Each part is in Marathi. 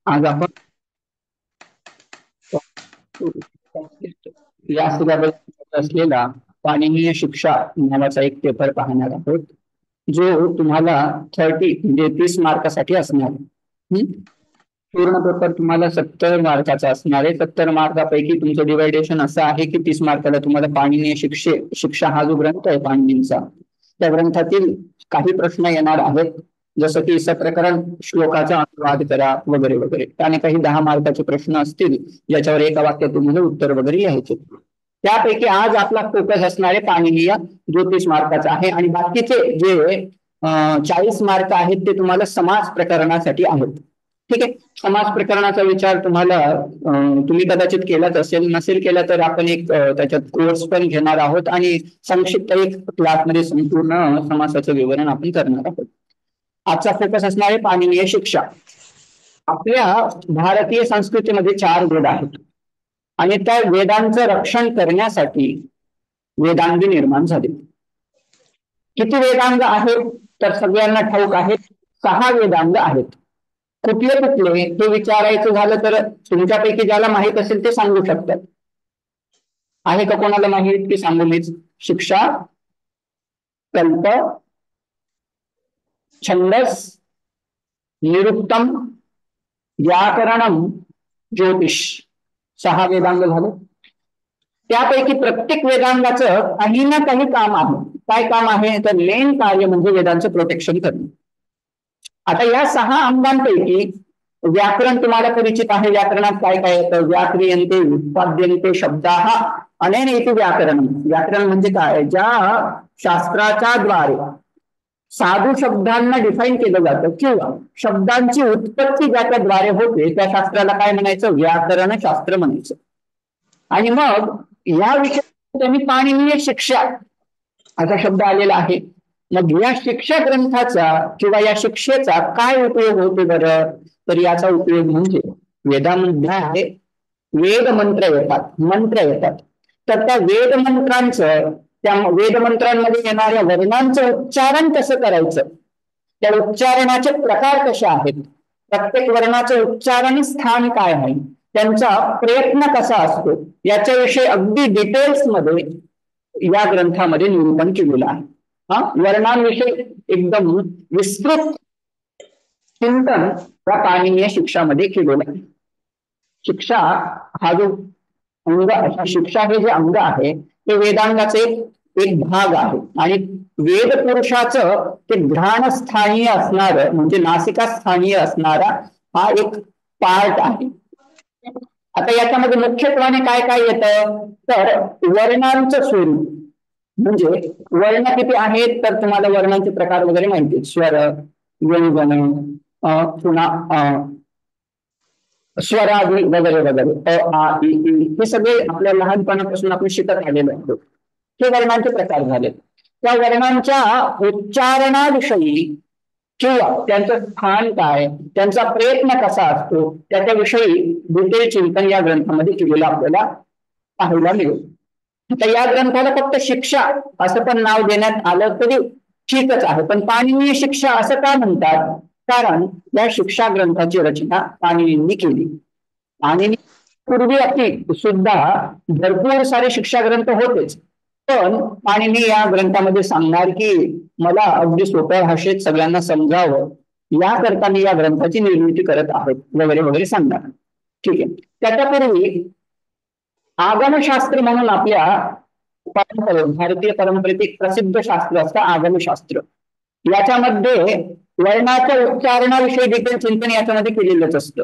आज आपण या सिलेबस असलेला पाणिनीय शिक्षा नावाचा एक पेपर पाहणार आहोत, जो तुम्हाला 30 मार्कासाठी असणार आहे. पूर्ण पेपर तुम्हाला 70 मार्काचा असणार आहे. 70 मार्कापैकी तुमचं डिवायडेशन असं आहे की 30 मार्काला तुम्हाला पाणिनीय शिक्षा हा जो ग्रंथ आहे पाणिनींचा, त्या ग्रंथातील काही प्रश्न येणार आहेत, जसं की सप्रकरण श्लोकाचा अनुवाद करा वगैरे वगैरे. त्याने काही 10 मार्काचे प्रश्न असतील, ज्याच्यावर एका वाक्यात तुम्हाला उत्तर वगैरे लिहायचे. त्यापैकी आज आपला फोकस असणारे पाणिनीय जो 30 मार्काचा आहे, आणि बाकीचे जे 40 मार्क आहेत ते तुम्हाला समाज प्रकरणासाठी आहेत. ठीक आहे. समाज प्रकरणाचा विचार तुम्ही कदाचित केलाच असेल, नसेल केला तर आपण एक त्याच्यात कोर्स पण घेणार आहोत आणि संक्षिप्त एक क्लासमध्ये संपूर्ण समासाचं विवरण आपण करणार आहोत. आजचा फोकस असणार आहे पाणिनीय शिक्षा. आपल्या भारतीय संस्कृतीमध्ये 4 वेद आहेत आणि त्या वेदांचं रक्षण करण्यासाठी वेदांगी निर्माण झाले. किती वेदांग आहेत तर सगळ्यांना ठाऊक आहेत, 6 वेदांग आहेत. कुठले कुठले हे विचारायचं झालं तर तुमच्यापैकी ज्याला माहित असेल ते सांगू शकतात. आहे का कोणाला माहित की सांगू मीच? शिक्षा, कल्प, छंदस, निरुक्तम, व्याकरणम, ज्योतिष. 6 वेदांग झाले. त्यापैकी प्रत्येक वेदांगाचं काही ना काही काम आहे. काय काम आहे तर मेन कार्य म्हणजे वेदांचं प्रोटेक्शन करणे. आता या 6 अंगांपैकी व्याकरण तुम्हाला परिचित आहे. व्याकरणात काय काय येतं? व्याक्रियन्ते व्युत्पाद्यन्ते शब्दाः अनेन इति व्याकरणम. व्याकरण म्हणजे काय? ज्या शास्त्राच्या द्वारे साधू शब्दांना डिफाईन केलं जातं किंवा शब्दांची उत्पत्ती ज्याच्या द्वारे होते त्या शास्त्राला काय म्हणायचं? व्याकरण शास्त्र म्हणायचं. आणि मग या विषयात त्यांनी पाणिनीय शिक्षा असा शब्द आलेला आहे. मग या शिक्षा ग्रंथाचा किंवा या शिक्षेचा काय उपयोग होतो बरं? तर याचा उपयोग म्हणजे वेदामध्ये आहे वेद मंत्र येतात. तर त्या वेद मंत्रांचं, त्या वेद मंत्रांमध्ये येणाऱ्या वर्णांचं उच्चारण कसं करायचं, त्या उच्चारणाचे प्रकार कसे आहेत, प्रत्येक वर्णाचं उच्चारण स्थान काय आहे, त्यांचा प्रयत्न कसा असतो, याच्याविषयी अगदी डिटेल्स मध्ये या ग्रंथामध्ये निरूपण केलेलं आहे. वर्णांविषयी एकदम विस्तृत चिंतन या पाणिनीय शिक्षामध्ये केलेलं आहे. शिक्षा हा जो शिक्षा हे जे अंग आहे ते वेदांगाचे एक भाग आहे आणि वेद पुरुषाचं ते घ्राणस्थानीय असणार म्हणजे नासिकास्थानीय असणारा हा एक पार्ट आहे. आता याच्यामध्ये मुख्यत्वाने काय काय येतं तर वर्णांचं स्वरूप, म्हणजे वर्ण किती आहेत तर तुम्हाला वर्णांचे प्रकार वगैरे माहिती, स्वर, व्यंजन, पुन्हा स्वरादी वगैरे वगैरे, अ आ इ ई, हे सगळे आपल्या लहानपणापासून आपण शिकत आलेलो आहोत. हे वर्णांचे प्रकार झाले. त्या वर्णांच्या उच्चारणाविषयी किंवा त्यांचं स्थान काय, त्यांचा प्रयत्न कसा असतो, त्याच्याविषयी डिटेल चिंतन या ग्रंथामध्ये केलेलं आपल्याला पाहायला मिळेल. आता या ग्रंथाला फक्त शिक्षा असं पण नाव देण्यात आलं तरी ठीकच आहे, पण पाणिनीय शिक्षा असं का म्हणतात? कारण या शिक्षा ग्रंथाची रचना पाणिनींनी केली. पाणिनी पूर्वी अति सुद्धा भरपूर सारे शिक्षा ग्रंथ होतेच, पण पाणिनी या ग्रंथामध्ये सांगणार की मला अगदी सोप्या भाषेत सगळ्यांना समजावं याकरता मी या ग्रंथाची निर्मिती करत आहेत वगैरे वगैरे सांगणार. ठीक आहे. त्याच्यापूर्वी आगमशास्त्र म्हणून आपल्या भारतीय परंपरेत एक प्रसिद्ध शास्त्र असतं आगमशास्त्र. याच्यामध्ये वर्णाच्या उच्चारणाविषयी देखील चिंतन याच्यामध्ये केलेलंच असतं.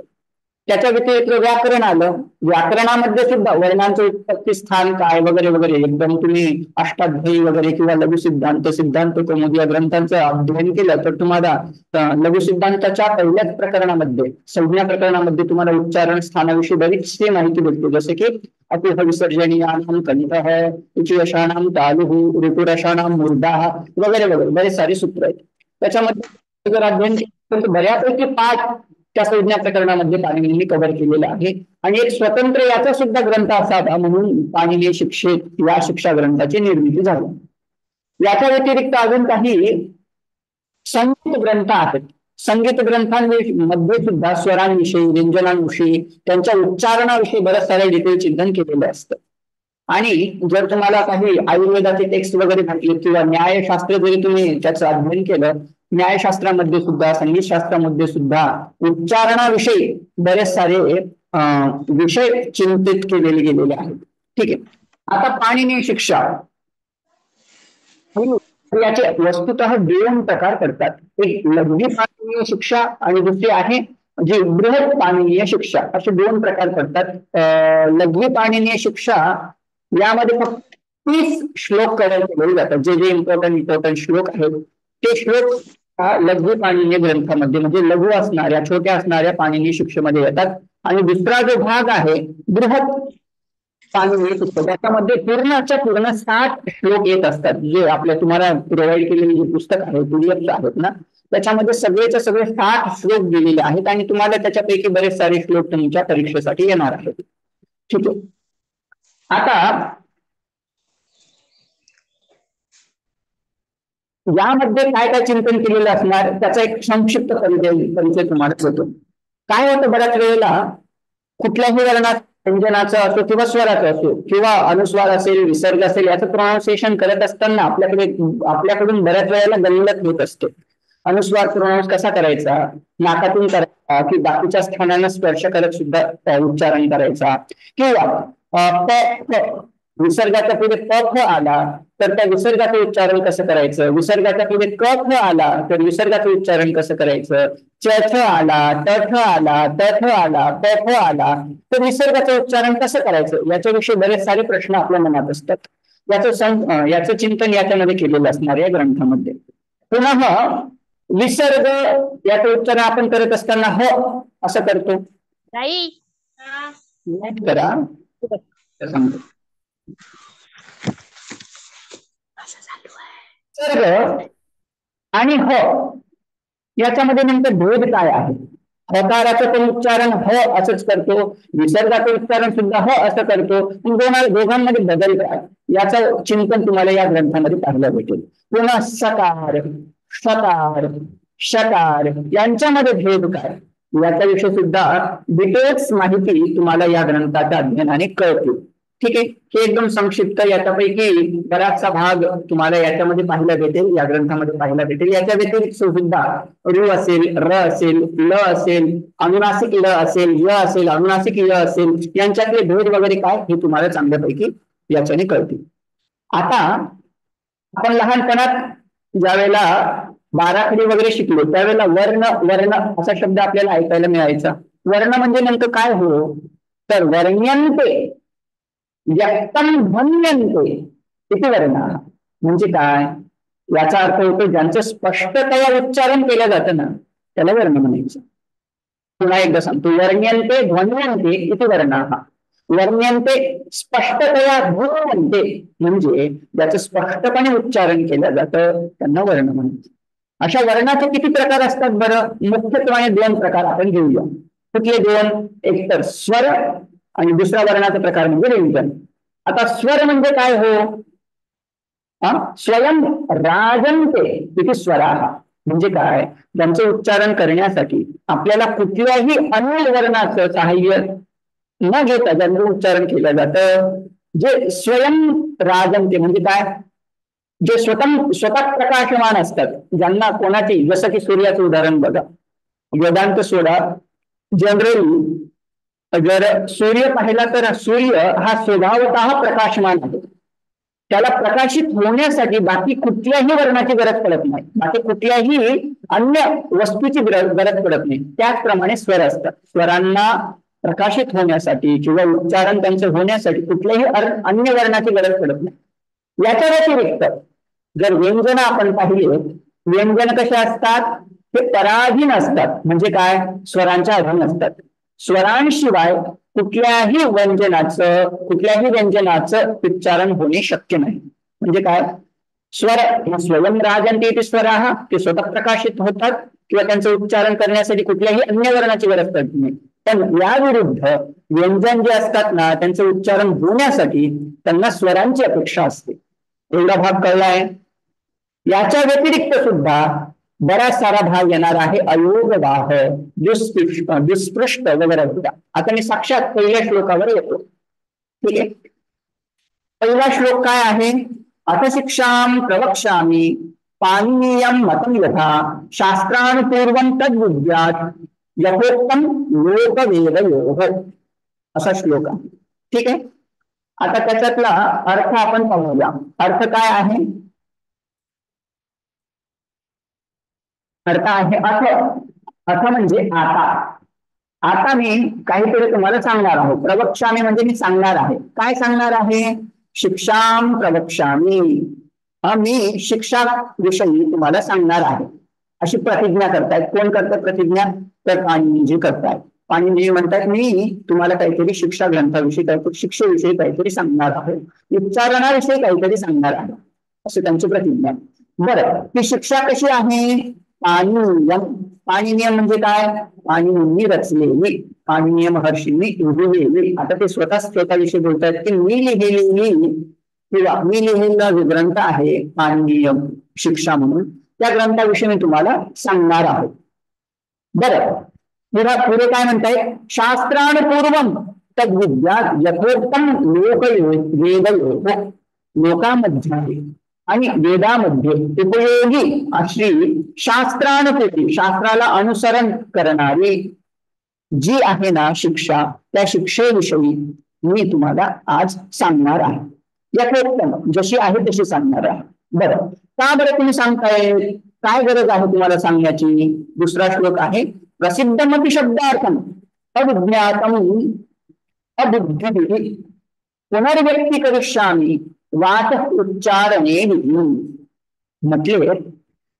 त्याच्या व्यतिरिक्त व्याकरण आलं. व्याकरणामध्ये सुद्धा वर्णांचं उत्पत्ती स्थान काय वगैरे वगैरे एकदम तुम्ही अष्टाध्यायी वगैरे किंवा लघुसिद्धांत, सिद्धांत कौमुदी या ग्रंथांचं अध्ययन केलं तर तुम्हाला लघुसिद्धांताच्या पहिल्याच प्रकरणामध्ये, संज्ञा प्रकरणामध्ये तुम्हाला उच्चारण स्थानाविषयी बरीचशी माहिती भेटते. जसे की अतिह विसर्जनीयानां कंठः, उच्चयशानां तालुः, ऋतुरशानां मूर्धाः वगैरे वगैरे बरेच सारे सूत्र आहेत. त्याच्यामध्ये जर अध्ययन केलं तर बऱ्यापैकी पाठ त्या संज्ञा प्रकरणामध्ये पाणिनींनी कव्हर केलेला आहे. आणि एक स्वतंत्र याचा सुद्धा ग्रंथ असावा म्हणून पाणिनीय शिक्षेत या शिक्षा ग्रंथाची निर्मिती झाली. याच्या व्यतिरिक्त अजून काही संस्कृत ग्रंथ आहेत. संगीत ग्रंथांमध्ये सुद्धा स्वरांविषयी, व्यंजनांविषयी, त्यांच्या उच्चारणाविषयी बऱ्याच साऱ्या डिटेल चिंतन केलेलं असतं. आणि जर तुम्हाला काही आयुर्वेदाचे टेक्स्ट वगैरे घातले किंवा न्यायशास्त्र जरी तुम्ही त्याचं अध्ययन केलं, न्यायशास्त्रामध्ये सुद्धा, संगीत शास्त्रामध्ये सुद्धा उच्चारणाविषयी बरेच सारे विषय चिंतित केलेले गेलेले आहेत. ठीक आहे. आता पाणिनीय शिक्षा याचे वस्तुतः दोन प्रकार पडतात. एक लघवी पाणिनीय शिक्षा आणि दुसरी आहे जी बृहत पाणिनीय शिक्षा, असे दोन प्रकार पडतात. लघवी पाणिनीय शिक्षा यामध्ये फक्त 30 श्लोक कव्हर केले जातात. जे जे इम्पॉर्टंट श्लोक आहेत ते श्लोक लघवी पाणिनीय ग्रंथामध्ये म्हणजे लघु असणाऱ्या, छोट्या असणाऱ्या पाणिनीय शिक्षेमध्ये येतात. आणि दुसरा जो भाग आहे बृहत पाणिनीय शिक्षा, त्याच्यामध्ये पूर्णच्या पूर्ण 60 श्लोक येत असतात. जे आपल्या तुम्हाला प्रोव्हाइड केलेले जे पुस्तक आहे, पीडीएफ आहेत ना, त्याच्यामध्ये सगळेचे सगळे 60 श्लोक दिलेले आहेत आणि तुम्हाला त्याच्यापैकी बरेच सारे श्लोक तुमच्या परीक्षेसाठी येणार आहेत. ठीक आहे. आता यामध्ये काय काय चिंतन केलेलं असणार त्याचा एक संक्षिप्त परिचय तुम्हाला देतो. काय होतं, बऱ्याच वेळेला कुठल्याही वर्णात व्यंजनाचं असो किंवा स्वराचं असो किंवा अनुस्वार असेल, विसर्ग असेल, याचं प्रोनाउन्सिएशन करत असताना आपल्याकडून बऱ्याच वेळेला गल्लत होत असते. अनुस्वार प्रोनाउन्स कसा करायचा, नाकातून करायचा की बाकीच्या स्थानांना स्पर्श करत सुद्धा उच्चारण करायचा, किंवा विसर्गाच्या पुढे प फ आला तर त्या विसर्गाचं उच्चारण कसं करायचं, विसर्गाच्या पुढे क फ आला तर विसर्गाचं उच्चारण कसं करायचं, च थ आला, त ठ आला, त थ आला, प फ आला तर विसर्गाचं उच्चारण कसं करायचं, याच्याविषयी बरेच सारे प्रश्न आपल्या मनात असतात. याचं चिंतन याच्यामध्ये केलेलं असणार या ग्रंथामध्ये. पुन्हा विसर्ग याचं उच्चारण आपण करत असताना हो असं करतो. करा सांगतो. विसर्ग आणि ह याच्यामध्ये नेमकं भेद काय आहे. हकाराचं पण उच्चारण ह असंच करतो, विसर्गाचं उच्चारण सुद्धा ह असं करतो, दोघांमध्ये बदल काय याचं चिंतन तुम्हाला या ग्रंथामध्ये पाहायला भेटेल. पुन्हा सकार, शकार, शकार यांच्यामध्ये भेद काय याच्याविषयी सुद्धा डिटेल्स माहिती तुम्हाला या ग्रंथाच्या अध्ययनाने कळते. ठीक आहे. हे एकदम संक्षिप्त, याच्यापैकी बराचसा भाग तुम्हाला याच्यामध्ये पाहायला भेटेल, या ग्रंथामध्ये पाहायला भेटेल. याच्या व्यतिरिक्त सुद्धा ऋ असेल, र असेल, ल असेल, अनुनासिक ल असेल, य असेल, अनुनासिक य असेल, यांच्यातले भेद वगैरे काय हे तुम्हाला चांगल्यापैकी याच्याने कळतील. आता आपण लहानपणात ज्या वेळेला बाराखडी वगैरे शिकलो त्यावेळेला वर्ण असा शब्द आपल्याला ऐकायला मिळायचा. वर्ण म्हणजे नेमकं काय हो, तर वर्ण्यंते व्यक्तम ध्वन्यंते किती वर्ण म्हणजे काय, याचा अर्थ होतो ज्यांचं स्पष्टतया उच्चारण केलं जातं ना त्याला वर्ण म्हणायचं. पुन्हा एकदा सांगतो, वर्ण्यंते ध्वन्यंते किती वर्ण. वर्ण्यंते स्पष्टतया ध्वन्यंते म्हणजे ज्याचं स्पष्टपणे उच्चारण केलं जातं त्यांना वर्ण म्हणायचं. अशा वर्णाचे किती प्रकार असतात बरं, मुख्यत्वाने 2 प्रकार आपण घेऊया. कुठले 2, एक तर स्वर आणि दुसरा वर्णाचा प्रकार म्हणजे व्यंजन. आता स्वर म्हणजे काय हो, स्वयं राजन्ते इति स्वराः म्हणजे काय, ज्यांचं उच्चारण करण्यासाठी आपल्याला कुठल्याही अन्य वर्णाचं सहाय्य न घेता ज्यांचं उच्चारण केलं जातं, जे स्वयं राजन्ते म्हणजे काय, जे स्वतः प्रकाशमान असतात, ज्यांना कोणाची, जसं की सूर्याचं उदाहरण बघा, वेदांत सोडा, जनरली जर सूर्य पाहिला तर सूर्य हा स्वभावतः प्रकाशमान आहे. त्याला प्रकाशित होण्यासाठी बाकी कुठल्याही वर्णाची गरज पडत नाही, बाकी कुठल्याही अन्य वस्तूची गरज पडत नाही. त्याचप्रमाणे स्वर असतात, स्वरांना प्रकाशित होण्यासाठी किंवा उच्चारण त्यांचं होण्यासाठी कुठल्याही अन्य वर्णाची गरज पडत नाही. याच्या व्यतिरिक्त जर व्यंजन आपण पाहिले, व्यंजन कसे असतात, ते पराधीन असतात म्हणजे काय, स्वरांच्या अधीन असतात. स्वरांशिवाय कुठल्याही व्यंजनाचं उच्चारण होणे शक्य नाही. म्हणजे काय, स्वर स्वयं राजन्ते स्वराः ते स्वतः प्रकाशित होतात किंवा त्यांचं उच्चारण करण्यासाठी कुठल्याही अन्य वर्णाची गरज पडत नाही. पण या विरुद्ध व्यंजन जे असतात ना त्यांचं उच्चारण होण्यासाठी त्यांना स्वरांची अपेक्षा असते. एवढा भाग कळलाय. याच्या व्यतिरिक्त सुद्धा बराच सारा भाग येणार आहे. अयोगवाह, दुष्पृष्ट वगैरे वगैरे. आता मी साक्षात पहिल्या श्लोकावर येतो. ठीक आहे. पहिला श्लोक काय आहे? अथ शिक्षां प्रवक्ष्यामि पाणिनीयं मतं यथा शास्त्रानुपूर्वं तद्विद्यात् यथोक्तं लोकवेदयोः, असा श्लोक आहे. ठीक आहे. आता त्याच्यातला अर्थ आपण पाहूया. अर्थ काय आहे? अर्थ आहे अथ. अथ म्हणजे आता. आता मी काहीतरी तुम्हाला सांगणार आहोत. प्रवक्ष्यामी म्हणजे मी सांगणार आहे. काय सांगणार आहे? शिक्षां प्रवक्ष्यामी, मी शिक्षा विषयी तुम्हाला सांगणार आहे, अशी प्रतिज्ञा करतायत. कोण करतात प्रतिज्ञा? तर पाणिनीजी करतायत. पाणिनीजी म्हणतात मी तुम्हाला काहीतरी शिक्षा ग्रंथाविषयी, काहीतरी शिक्षेविषयी काहीतरी सांगणार आहे, उच्चारणाविषयी काहीतरी सांगणार आहे, अशी त्यांची प्रतिज्ञा. बरं, ती शिक्षा कशी आहे? पाणिनीयम. पाणिनीयम म्हणजे काय? पाणिनींनी रचलेली, पाणिनीय महर्षींनी लिहिलेली. आता ते स्वतःविषयी बोलतात की मी लिहिलेली किंवा मी लिहिलेला जो ग्रंथ आहे पाणिनीयम शिक्षा म्हणून, त्या ग्रंथाविषयी मी तुम्हाला सांगणार आहोत. बरं, पुढे काय म्हणतायत? शास्त्रानुपूर्वम तद्विद्या यथोक्तम लोकवेदयोः, लोकामध्ये आणि वेदामध्ये उपयोगी अशी शास्त्रानुपूर्वी, शास्त्राला अनुसरण करणारी जी आहे ना शिक्षा, त्या शिक्षेविषयी मी तुम्हाला आज सांगणार आहे. यथोक्तम, जशी आहे तशी सांगणार आहे. बरं, का बरं तुम्ही सांगताय? काय गरज आहे तुम्हाला सांगण्याची? दुसरा श्लोक आहे प्रसिद्धमपि शब्दार्थम अविज्ञातम अबुद्धिभिः पुनर्व्यक्ती करिष्यामि वाच उच्चारणे. म्हटले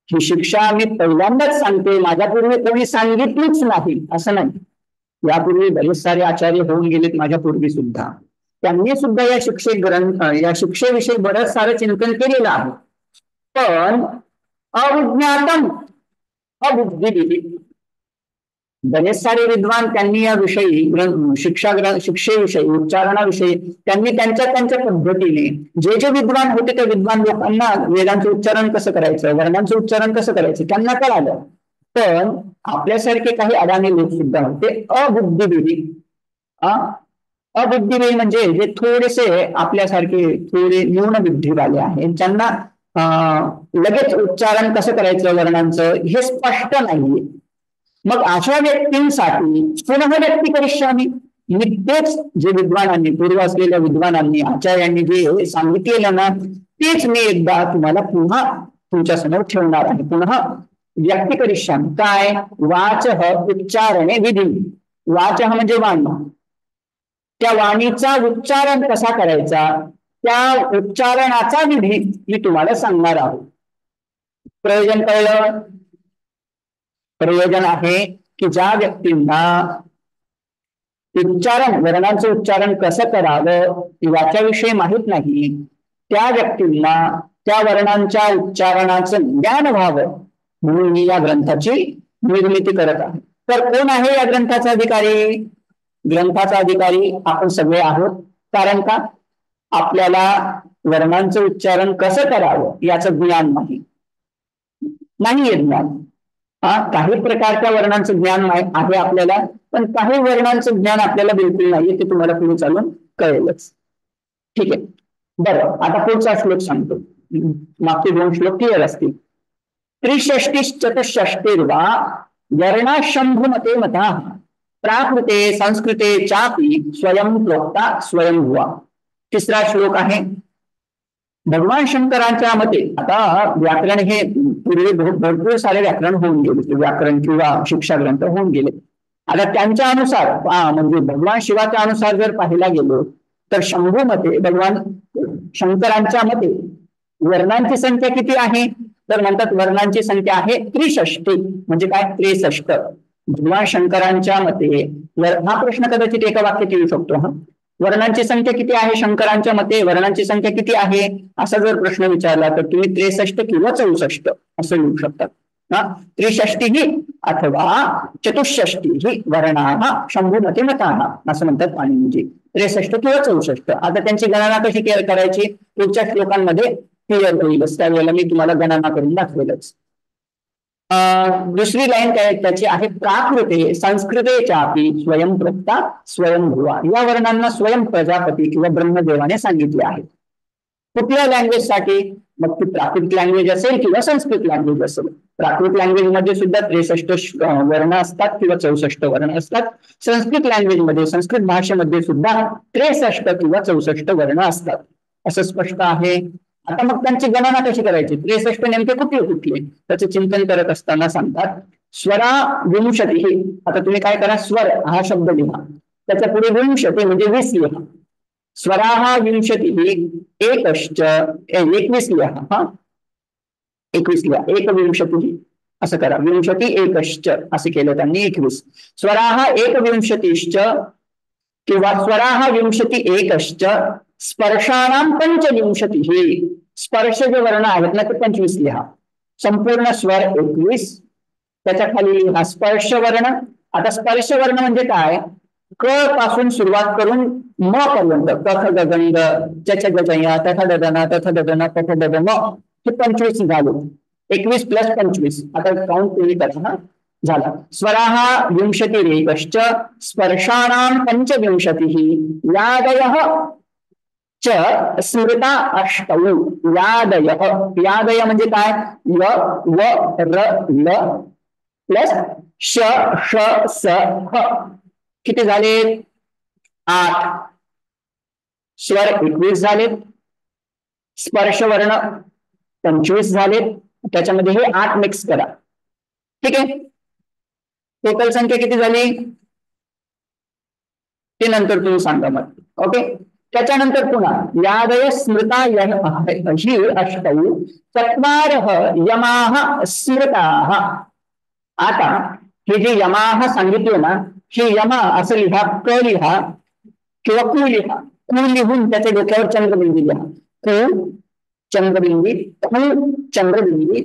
ही शिक्षा मी पहिल्यांदाच सांगते, माझ्यापूर्वी कोणी सांगितलीच नाही असं नाही. यापूर्वी बरेच सारे आचार्य होऊन गेलेत माझ्यापूर्वी सुद्धा, त्यांनी सुद्धा या शिक्षेविषयी बरंच सारं चिंतन केलेलं आहे. पण अविज्ञातम अबुद्धिभिः, बरेच सारे विद्वान त्यांनी या विषयी शिक्षेविषयी, उच्चारणाविषयी त्यांनी त्यांच्या पद्धतीने, जे विद्वान होते त्या विद्वान लोकांना वेदांचं उच्चारण कसं करायचं, वर्णांचं उच्चारण कसं करायचं त्यांना कळालं. पण आपल्यासारखे काही अडाणी लोक सुद्धा होते अबुद्धिभिः. अबुद्धिभिः म्हणजे जे थोडेसे आपल्यासारखे थोडे न्यून बुद्धीवाले आहेत, ज्यांना लगेच उच्चारण कसं करायचं वर्णांचं हे स्पष्ट नाहीये. मग अशा व्यक्तींसाठी पुनः व्यक्ती करिष्यामि, मी तेच जे विद्वानांनी, पूर्व असलेल्या विद्वानांनी, आचार्यांनी जे सांगितलेलं ना, तेच मी एकदा तुम्हाला पुन्हा तुमच्या समोर ठेवणार आहे. पुन्हा व्यक्ती करिष्यामि. काय? वाचः उच्चारणे विधी. वाचः म्हणजे वाणी, त्या वाणीचा उच्चारण कसा करायचा, त्या उच्चारणाचा विधी मी तुम्हाला सांगणार आहोत. प्रयोजन कळलं? प्रयोजन आहे की ज्या व्यक्तींना उच्चारण, वर्णांचं उच्चारण कसं करावं याच्याविषयी माहित नाही, त्या व्यक्तींना त्या वर्णांच्या उच्चारणाचं ज्ञान व्हावं म्हणून मी या ग्रंथाची निर्मिती करत आहे. तर कोण आहे या ग्रंथाचा अधिकारी? ग्रंथाचा अधिकारी आपण सगळे आहोत. कारण का? आपल्याला वर्णांचं उच्चारण कसं करावं याचं ज्ञान नाहीये ज्ञान. काही प्रकारच्या वर्णांचं ज्ञान आहे आपल्याला, पण काही वर्णांचं ज्ञान आपल्याला बिलकुल नाहीये. ते तुम्हाला पुढे चालून कळेलच. ठीक आहे. बरं, आता पुढचा श्लोक सांगतो. मागचे 2 श्लोक क्लिअर असतील. त्रिषष्टिश्चतुष्षष्टिर्वा वर्णाशंभुमते मता प्राकृते संस्कृते चापि स्वयं प्रोक्ता स्वयंभुवा. तिसरा श्लोक आहे भगवान शंकरांच्या मते. आता व्याकरण हे पूर्वी भरपूर सारे व्याकरण होऊन गेले, व्याकरण किंवा शिक्षा ग्रंथ होऊन गेले. आता त्यांच्या अनुसार म्हणजे भगवान शिवाच्या अनुसार जर पाहायला गेलो तर शंभू मते, भगवान शंकरांच्या मते वर्णांची संख्या किती आहे? तर म्हणतात वर्णांची संख्या आहे 63. म्हणजे काय? 63. भगवान शंकरांच्या मते, हा प्रश्न कदाचित एका वाक्यात येऊ शकतो. वर्णांची संख्या किती आहे शंकरांच्या मते? वर्णांची संख्या किती आहे असा जर प्रश्न विचारला तर तुम्ही 63 किंवा 64 असं लिहू शकतात. 63 अथवा 64 वर्णाः शंभूमते मताः असं म्हणतात पाणिनीजी. 63 किंवा 64. आता त्यांची गणना कशी करायची पुढच्या श्लोकांमध्ये क्लिअर होईलच, त्यावेळेला मी तुम्हाला गणना करून दाखवेलच. दुसरी लाईन काय त्याची आहे, प्राकृते संस्कृतेच्यापि स्वयंप्रता स्वयंभुवा, या वर्णांना स्वयं प्रजापती किंवा ब्रह्मदेवाने सांगितले आहे. कुठल्या लँग्वेज साठी? मग ती प्राकृत लँग्वेज असेल किंवा संस्कृत लँग्वेज असेल. प्राकृत लँग्वेज मध्ये सुद्धा 63 वर्ण असतात किंवा 64 वर्ण असतात. संस्कृत लँग्वेज मध्ये, संस्कृत भाषेमध्ये सुद्धा 63 किंवा 64 वर्ण असतात, असं स्पष्ट आहे. आता मग त्यांची गणना कशी करायची? 63 नेमके कुठले कुठले त्याचे चिंतन करत असताना सांगतात, स्वरा विंशती. आता तुम्ही काय करा, स्वर हा शब्द लिहा, त्याच्या पुढे विंशती म्हणजे 20 लिहा. स्वराः विंशतिः एकश्च 21 लिहा. हा 21 लिहा, एकविंशतिः असं करा, विंशती एकश्च असं केलं त्यांनी 21. स्वराः एकविंशतिश्च किंवा स्वराः विंशती एकश्च स्पर्शानां पंचविंशतिः. स्पर्श जे वर्ण आहेत ना ते 25 लिहा. संपूर्ण स्वर 21, त्याच्या खाली लिहा स्पर्श वर्ण. आता स्पर्श वर्ण म्हणजे काय? क पासून सुरुवात करून म पर्यंत, कथ गगंग चच गजया तथ ददना तथ ददना तथ ददन, हे 25 झाले. 21 + 25, आता काउंट तुम्ही करा. हा झाला. स्वराः विंशतिरेकश्च स्पर्शाणां पंचविंशतिः यादयः च स्मृता अष्टौ. यादयः, यादय म्हणजे काय? य व र ल प्लस श ष स ह. किती झाले? 8. स्वर 21 झालेत, स्पर्श वर्ण 25 झालेत, त्याच्यामध्ये हे 8 मिक्स करा. ठीक आहे. टोटल संख्या किती झाली ते नंतर तुम्ही सांगा मग. ओके. त्याच्यानंतर पुन्हा यादय स्मृता हि अष्टौ चत्वारः यमाः स्मृताः. आता हे जे यमाः सांगितले ना, हे यमा असं लिहा, क लिहा किंवा कु लिहा. कु लिहून त्याच्या डोक्यावर चंद्रबिंदी लिहा. कु चंद्रबिंदी, कु चंद्रबिंदी,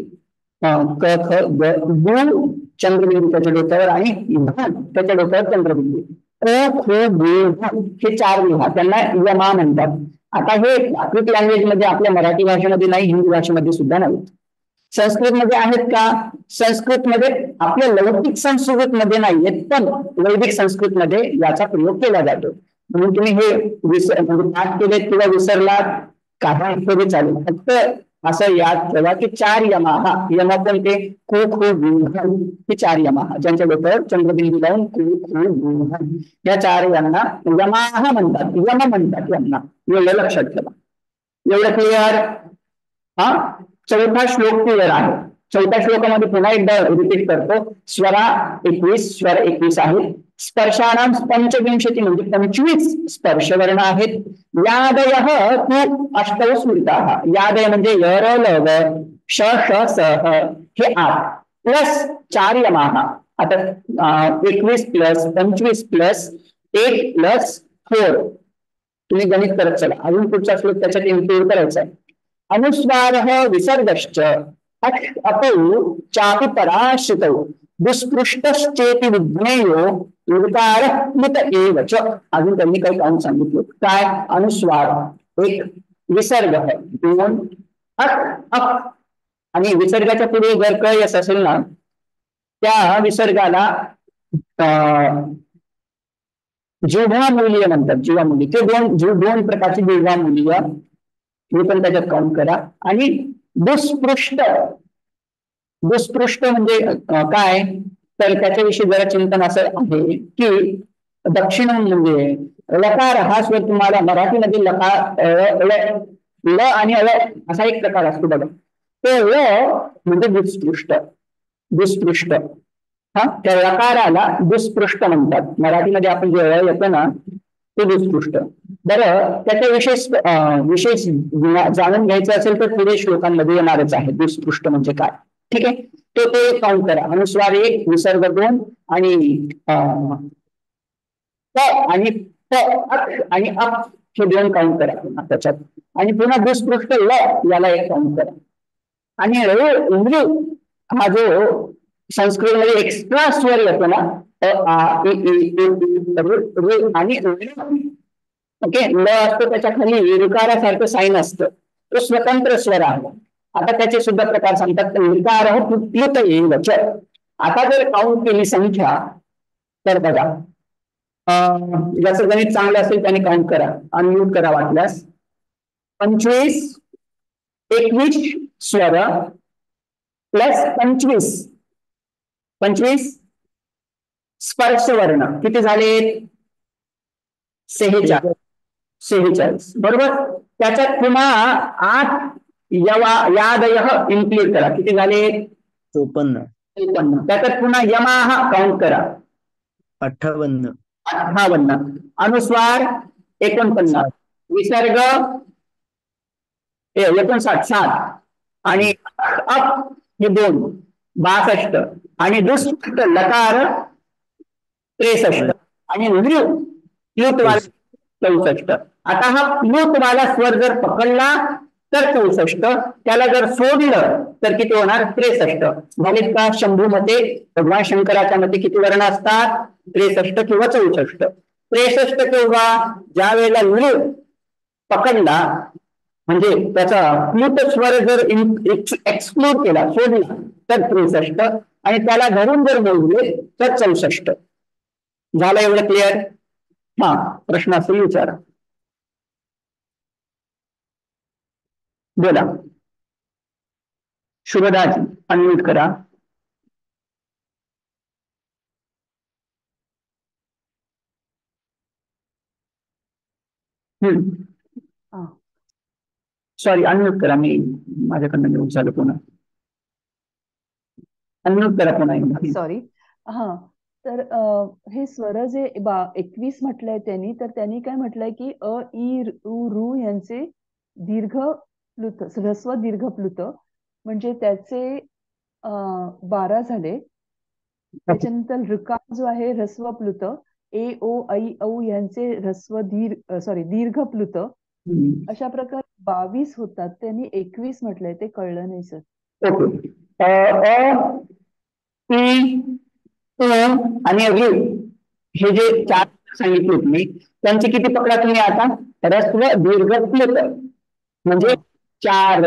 क ख ग गु चंद्रबिंदी त्याच्या डोक्यावर आणि त्याच्या डोक्यावर चंद्रबिंदी. हे 4 लिहा, त्यांना यमा म्हणतात. आता हे प्राकृत लँग्वेज मध्ये आपल्या मराठी भाषेमध्ये नाही, हिंदी भाषेमध्ये सुद्धा नाही. संस्कृत मध्ये आहेत का? संस्कृत मध्ये आपल्या लौकिक संस्कृत मध्ये नाहीयेत, पण वैदिक संस्कृत मध्ये याचा प्रयोग केला जातो. म्हणून तुम्ही हे म्हणजे पाठ केले किंवा विसरलात काही तरी चालेल, फक्त असं याद ठेवा की 4 यमाहा. यमा कोणते? को खो हे 4 यमाहा, ज्यांच्या डोक्यावर चंद्रबिंदू लावून को खो या 4 यांना यमाहा म्हणतात, यम म्हणतात यांना. एवढं लक्षात ठेवा. एवढं क्लिअर? हा चौथा श्लोक क्लिअर आहे. चौथ्या श्लोकामध्ये पुन्हा एकदा रिपीट करतो. स्वरा 21, स्वर 21 आहे. स्पर्शानां पंचविंशती म्हणजे 25 स्पर्श वर्ण आहेत. यादयः तु अष्टौ स्मृताः. यादय म्हणजे य र ल व श ष स ह हे 8 प्लस 4 यमाः. आता 21 + 25 + 1 + 4 तुम्ही गणित करत चला. अजून पुढचा श्लोक त्याच्यात इन्क्लूड करायचा आहे. अनुस्वारः विसर्गश्च अपौ चापि पराश्रितौ दुष्पृष्टश्चेति विज्ञेयो उकारः कृत एव च. अजून त्यांनी काही काउंट सांगितलं. काय? अनुस्वार एक, विसर्ग है 2, अप आणि विसर्गाच्या पुढे जर क यस असेल ना, त्या विसर्गाला जिव्हा मूल्य म्हणतात. जिव्हा मूल्य ते 2 प्रकारची जिव्हा मूल्य, हे पण त्याच्यात काउंट करा. आणि दुष्पृष्ट, दुष्पृष्ट म्हणजे काय? तर त्याच्याविषयी जरा चिंतन असं आहे की दक्षिण म्हणजे लकार हा स्वर तुम्हाला मराठीमध्ये लकार ल आणि अळ असा एक प्रकार असतो बघा. तो ल म्हणजे दुष्पृष्ट, दुष्पृष्ट. हा त्या लकाराला दुष्पृष्ट म्हणतात. मराठीमध्ये आपण जे अळ येतो ना ते दुष्पृष्ट. बरं, त्याच्या विशेष जाणून घ्यायचं असेल तर पुढे श्लोकांमध्ये येणारच आहे दुष्पृष्ट म्हणजे काय. ठीक आहे. तो काउंट करा. अनुस्वार 1, विसर्ग 2 आणि प आणि प आणि अप हे 2 काउंट करा पुन्हा त्याच्यात. आणि पुन्हा दुष्पृष्ट ल याला 1 काउंट करा. आणि ऋ हा जो संस्कृत मध्ये एक्स्ट्रा स्वर येतो ना, आणि ओके ल असतो, त्याच्या खाली ऋकारासारखं साईन असतं, तो स्वतंत्र स्वर आहे. आता त्याचे सुद्धा प्रकार सांगतात. लकार प्लुत येईल. आता जर काउंट केली संख्या तर बघा, ज्याचं गणित चांगलं असेल त्याने काउंट करा, अनम्यूट करा वाटल्यास. 25, 21 स्वर प्लस 25 स्पर्श वर्ण किती झाले? 46 बरोबर. त्याच्यात पुन्हा 8 यादय इन्क्लूड करा, किती झाले? 54. त्याच्यात पुन्हा यमाहा काउंट करा, 58. अनुस्वार 49, विसर्ग 59 7 आणि अप हे 2 62 आणि दुष्ट लकार 63 आणि प्लुतवाला 64. आता हा प्लुतवाला स्वर जर पकडला तर 64, त्याला जर सोडलं तर किती होणार? 63. झालेत का? शंभू मध्ये भगवान शंकराच्या मध्ये किती वर्ण असतात? 63 किंवा 64. 63 किंवा ज्या वेळेला लृ पकडला म्हणजे त्याचा प्लुत स्वर जर एक्सक्लूड केला, सोडला तर 63 आणि त्याला धरून जर मोजले तर 64. झालं एवढं क्लिअर? हा, प्रश्न असेल विचारा. बोला. शुभदाजी अनम्यूट करा. सॉरी, अनम्यूट करा. मी माझ्याकडनं म्यूट झालं पुन्हा. अनम्यूट करा पुन्हा. सॉरी. हा, तर हे स्वर जे 21 म्हटलंय त्यांनी, तर त्यांनी काय म्हटलंय की अ इ रू यांचे दीर्घ प्लुत, ह्रस्व दीर्घ प्लुत, म्हणजे त्याचे 12 झाले. त्याच्यानंतर ऋकार जो आहे ह्रस्व प्लुत, ए ओ ऐ औ यांचे ह्रस्व दीर्घ प्लुत, अशा प्रकारे 22 होतात. त्यांनी 21 म्हटलंय, ते कळलं नाही सर. आणि ऋ हे जे 4 सांगितले तुम्ही, त्यांचे किती पकडा तुम्ही आता? ह्रस्व दीर्घ प्लुत म्हणजे 4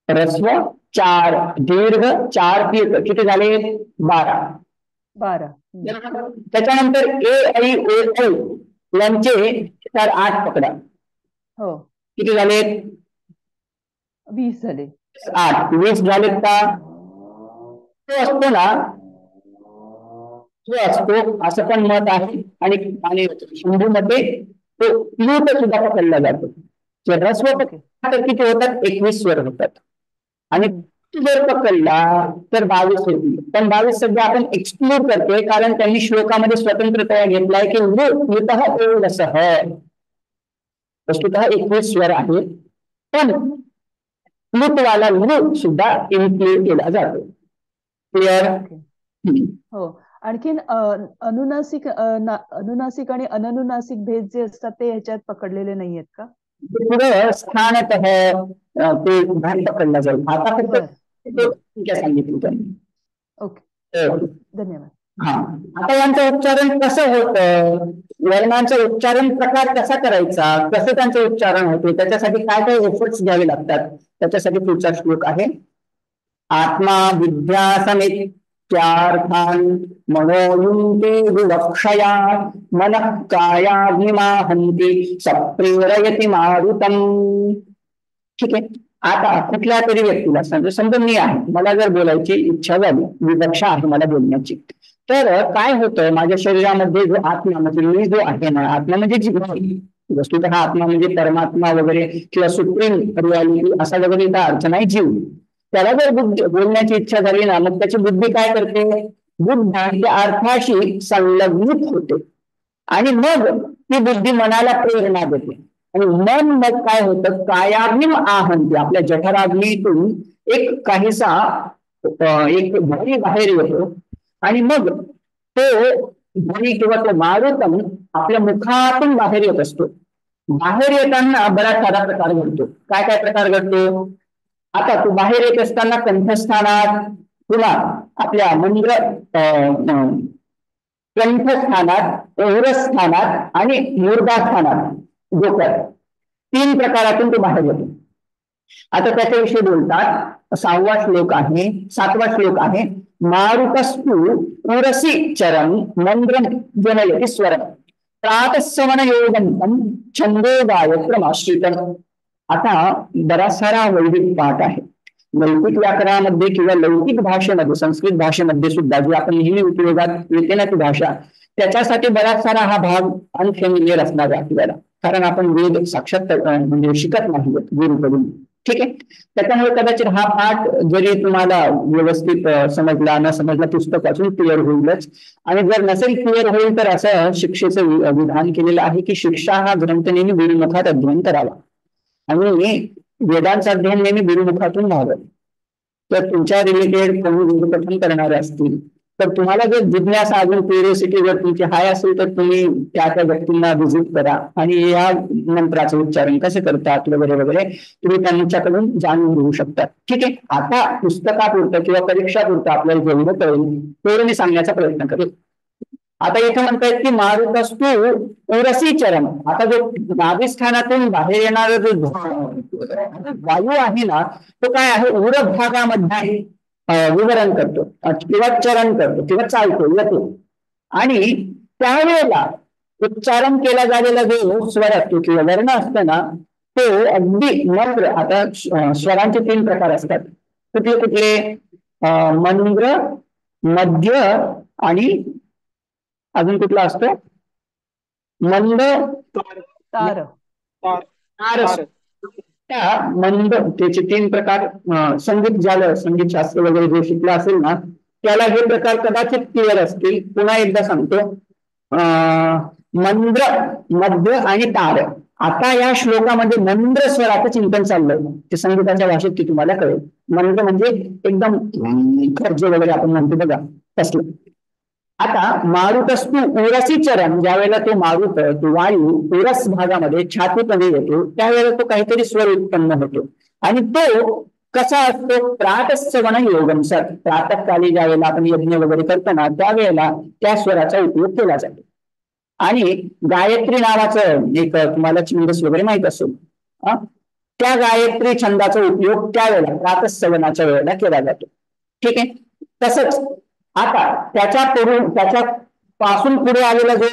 ह्रस्व 4 दीर्घ 4 प्लुत किती झाले? 12. त्याच्यानंतर ए ऐ ओ ऐ यांचे 8 पकडा. हो, किती झाले? 20 झाले. 8 20 झालेत का? तो असतो ना, तो असतो असं पण मत आहे. आणि शंभू मध्ये तो प्लुत सुद्धा पकडला जातो. ह्रस्व तर किती होतात? 21 स्वर होतात. आणि जर पकडला तर 22 होतील. पण 22 सध्या आपण एक्सक्लूड करतोय, कारण त्यांनी श्लोकामध्ये स्वतंत्रतया घेतलाय की वस्तुतः 21 स्वर आहे, पण प्लुतवाला लृ सुद्धा इन्क्लूड केला जातो. क्लिअर? हो. आणखीन अनुनासिक आणि अननुनासिक भेद जे असतात ते ह्याच्यात पकडलेले नाहीयेत का? पुढे स्थानतः ते भान पकडला जाईल. आता फक्त सांगितलं त्यांनी. ओके, धन्यवाद. हा, आता यांचं उच्चारण कसं होतं? वर्णांचा उच्चारण प्रकार कसा करायचा, कसं त्यांचं उच्चारण होते, त्याच्यासाठी काय काय एफर्ट्स घ्यावे लागतात, त्याच्यासाठी पुढचा श्लोक आहे. आत्मा विद्या समित्यार्थान मनोयुंते विवक्षया मनः कायाग्निमाहन्ति सप्रेरयति मारुतम. ठीक आहे. आता कुठल्या तरी व्यक्तीला समजा मी आहे, मला जर बोलायची इच्छा झाली, विवक्षा आहे मला बोलण्याची, तर काय होतं? माझ्या शरीरामध्ये जो आत्मा म्हणजे मी जो आहे ना, आत्मा म्हणजे जीव, वस्तुतः हा आत्मा म्हणजे परमात्मा वगैरे किंवा सुप्रीम रियालिटी असा वगैरे अर्थ नाही. जीव, त्याला जर बोलण्याची इच्छा झाली ना, मग त्याची बुद्धी काय करते? बुद्धी त्या अर्थाशी संलग्नित होते आणि मग ती बुद्धी मनाला प्रेरणा देते. आणि मन मग काय होतं? कायाग्नी आहंती, आपल्या जठराग्नीतून एक काहीसा एक ध्वनी बाहेर येतो आणि मग तो ध्वनी किंवा तो मारुतम आपल्या मुखातून बाहेर येत असतो. बाहेर येताना बराच सारा प्रकार घडतो. काय काय प्रकार घडतो? आता तो बाहेर येत असताना कंठस्थानात, पुन्हा आपल्या मंद्र कंठस्थानात, ओरस्थानात आणि मूर्धास्थानात, डोक्यात, 3 प्रकारातून तो बाहेर येतो. आता त्याच्याविषयी बोलतात. 6वा श्लोक आहे, 7वा श्लोक आहे. मारुतस्तु उरसी चरम मंद्रम जनयति स्वरम प्रातस्सवन योगंतम छंदो गायत्रमाश्रितम. आता बराच सारा वैदिक पाठ आहे. लौकिक व्याकरणामध्ये किंवा लौकिक भाषेमध्ये, संस्कृत भाषेमध्ये सुद्धा जी आपण नेहमी उपयोगात येते ना ती भाषा, त्याच्यासाठी बराच सारा हा भाग अनफेमिलियर असणार आहे आपल्याला, कारण आपण वेद साक्षात म्हणजे शिकत नाही गुरुकडून. ठीक आहे. त्याच्यामुळे कदाचित हा पाठ जरी तुम्हाला व्यवस्थित समजला न समजला पुस्तक वाचून क्लिअर होईलच. आणि जर नसेल क्लिअर होईल तर असं शिक्षेचं विधान केलेलं आहे की शिक्षा हा ग्रंथ नेहमी गुरुमुखात अध्ययन करावा आणि वेदांचं अध्ययन नेहमी गुरुमुखातून व्हावं. तर तुमच्या रिलेटेड कोणी वेदपठण करणारे असतील तर तुम्हाला जर जिज्ञासा अजून क्युरिओसिटी जर तुमची हाय असेल तर तुम्ही त्या व्यक्तींना व्हिजिट करा आणि या मंत्राचं उच्चारण कसे करतात वगैरे वगैरे तुम्ही त्यांच्याकडून जाणून घेऊ शकता. ठीक आहे. आता पुस्तकापुरतं किंवा परीक्षापुरतं आपल्याला जेवढं कळेल तेवढं मी सांगण्याचा प्रयत्न करेल. आता इथे म्हणतायत की मारुतस्तु उरसी चरम. आता जो नाभिस्थानातून बाहेर येणारा जो वायू आहे ना तो काय आहे, उर भागामध्ये विवरण करतो किंवा चरण करतो किंवा चालतो येतो. आणि त्यावेळेला उच्चारण केला झालेला जो स्वर असतो किंवा वर्ण असतो ना तो अगदी मंद्र. आता स्वरांचे 3 प्रकार असतात. कुठले कुठले? मंद्र, मध्य आणि अजून कुठला असतो? मंद, तार. तार. त्या मंद त्याचे 3 प्रकार. संगीत झालं, संगीत शास्त्र वगैरे जे शिकलं असेल ना त्याला हे प्रकार कदाचित क्लिअर असतील. पुन्हा एकदा सांगतो. मंद्र, मध्य आणि तार. आता या श्लोकामध्ये मंद्र स्वराचं चिंतन चाललंय. ते संगीताच्या भाषेत ती तुम्हाला कळेल. मंद्र म्हणजे एकदम खर्जे वगैरे आपण म्हणतो बघा तसलं. आता मारुतस्तु उरसी चरण, ज्यावेळेला तो मारुत तो वायू उरस भागामध्ये छातीमध्ये येतो त्यावेळेला तो काहीतरी स्वर उत्पन्न होतो आणि तो कसा असतो? प्रातस्सवन योगम. प्रातःकाली ज्यावेळेला आपण यज्ञ वगैरे करतो ना त्यावेळेला त्या स्वराचा उपयोग केला जातो. आणि गायत्री नावाचं एक तुम्हाला छंदस वगैरे माहित असेल, त्या गायत्री छंदाचा उपयोग त्यावेळेला प्रातःसवनाच्या वेळेला केला जातो. ठीक आहे. तसंच आता त्याच्या पासून पुढे आलेला जो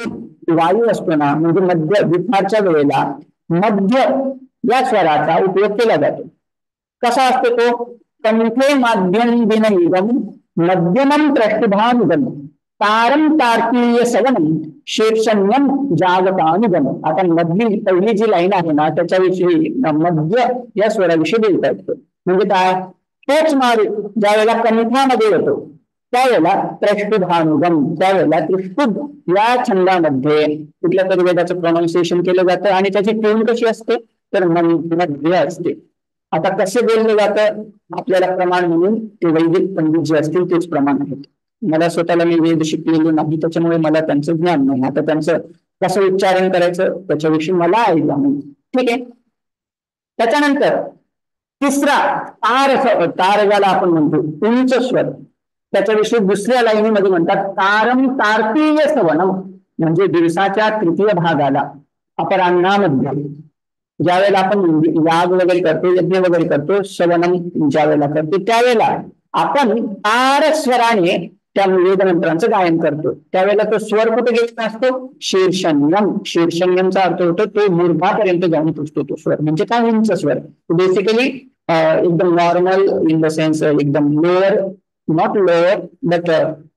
वायू असतो ना म्हणजे मध्य दुपारच्या वेळेला मध्य या स्वराचा उपयोग केला जातो. कसा असतो तो? कंठे माध्यम दिनयुगम मध्यमम प्रष्टभानुगम तारम तार्कीय सवनम शीर्षण्यम जागतानुगम. आता मधली पहिली जी लाईन आहे ना त्याच्याविषयी मध्य या स्वराविषयी बोलता येतो. म्हणजे काय? तोच मारू ज्यावेळेला कंठामध्ये येतो त्यावेळेला त्रिष्टुभानुगम, त्यावेळेला त्रिष्टुभ या छंदामध्ये कुठल्या तरी वेदाचं प्रोनाउन्सिएशन केलं जातं आणि त्याची ट्यून कशी असते तर मध्य असते. आता कसे बोललं जातं आपल्याला प्रमाण म्हणून ते वैदिक पंडित जे असतील तेच प्रमाण आहेत. मला स्वतःला मी वेद शिकलेलो नाही त्याच्यामुळे मला त्यांचं ज्ञान नाही. आता त्यांचं कसं उच्चारण करायचं त्याच्याविषयी मला आयडिया नाही. ठीक आहे. त्याच्यानंतर तिसरा तार ज्याला आपण म्हणतो उंच स्वर, त्याच्याविषयी दुसऱ्या लाईनीमध्ये म्हणतात तारम तार्कीय सवनम. म्हणजे दिवसाच्या तृतीय भागाला अपराह्नामध्ये ज्यावेळेला आपण याग वगैरे करतो यज्ञ वगैरे करतो सवनम ज्यावेळेला करतो त्यावेळेला आपण तार स्वराने त्या वेद मंत्रांचं गायन करतो. त्यावेळेला तो स्वर कुठे गेलेला असतो? शीर्षण्यम. शीर्षण्यमचा अर्थ होतो तो मूर्धापर्यंत जाऊन पोचतो तो स्वर. म्हणजे काय? उंच स्वर. बेसिकली एकदम नॉर्मल इन द सेन्स एकदम lower, not lower but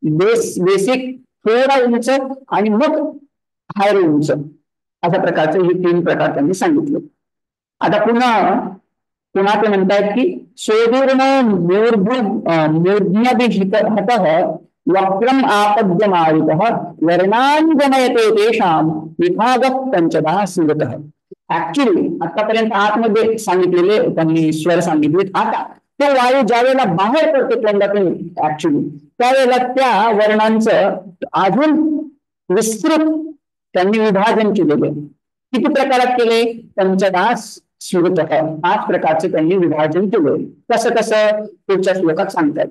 basic, थोडा उंच आणि मग हायर उंच, अशा प्रकारचे हे 3 प्रकार त्यांनी सांगितले. आता पुन्हा ते म्हणतायत की सोदूर्ण मूर्ध्न्यभिहितः वक्रम आपद्यमारितः वर्णान् जनयते तेषां विभागः पंचधा स्मृतः. ऍक्च्युली आतापर्यंत आतमध्ये सांगितलेले त्यांनी स्वर सांगितले. आता तो वायू ज्यावेळेला बाहेर पडतो तोंडातून ऍक्च्युली त्यावेळेला त्या वर्णांचं अजून विस्तृत त्यांनी विभाजन केलेले. किती प्रकारात केले? पंचधा स्मृत. 5 प्रकारचे त्यांनी विभाजन केले. कसं पुढच्या श्लोकात सांगतात.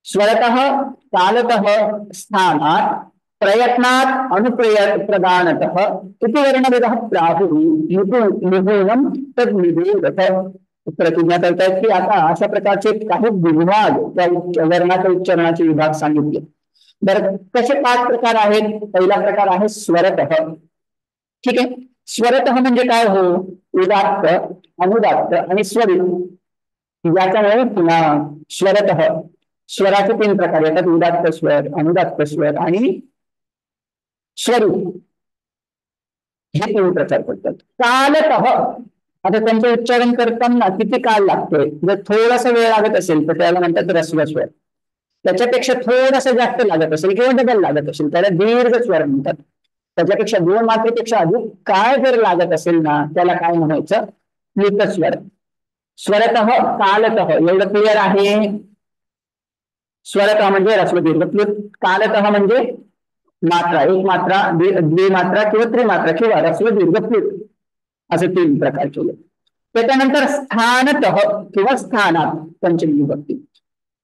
स्वरतः कालतः स्थानात प्रयत्नात अनुप्रदानतः इति वर्णविदः प्राहुः मुहूर्णं तद्विवेदः. प्रतिज्ञा करतायत की आता अशा प्रकारचे काही विभाग त्या वर्णाच्या उच्चारणाचे विभाग सांगितले. बरं, कसे 5 प्रकार आहेत? पहिला प्रकार आहे स्वरतः. ठीक आहे, स्वरतः म्हणजे काय हो? उदात्त, अनुदात्त आणि स्वरित. याच्यामुळे पुन्हा स्वरतः स्वराचे 3 प्रकार येतात: उदात्त स्वर, अनुदात्त स्वर आणि स्वरित. हे 3 प्रकार पडतात. कालतः, आता त्यांचं उच्चारण करताना किती काळ लागतोय? जर थोडासा वेळ लागत असेल तर त्याला म्हणतात ऱ्हस्व स्वर. त्याच्यापेक्षा थोडासा जास्त लागत असेल किंवा डबल लागत असेल त्याला दीर्घ स्वर म्हणतात. त्याच्यापेक्षा 2 मात्रेपेक्षा अधिक काळ जर लागत असेल ना त्याला काय म्हणायचं? प्लुत स्वर. स्वरतः, कालतः एवढं क्लिअर आहे? स्वरतः म्हणजे ऱ्हस्व दीर्घ प्लुत, कालतः म्हणजे मात्रा, एक मात्रा, द्विमात्रा किंवा त्रिमात्रा किंवा ऱ्हस्व दीर्घ प्लुत, असे 3 प्रकार केले. त्याच्यानंतर स्थानतः किंवा स्थानात पंचमी विभक्ती.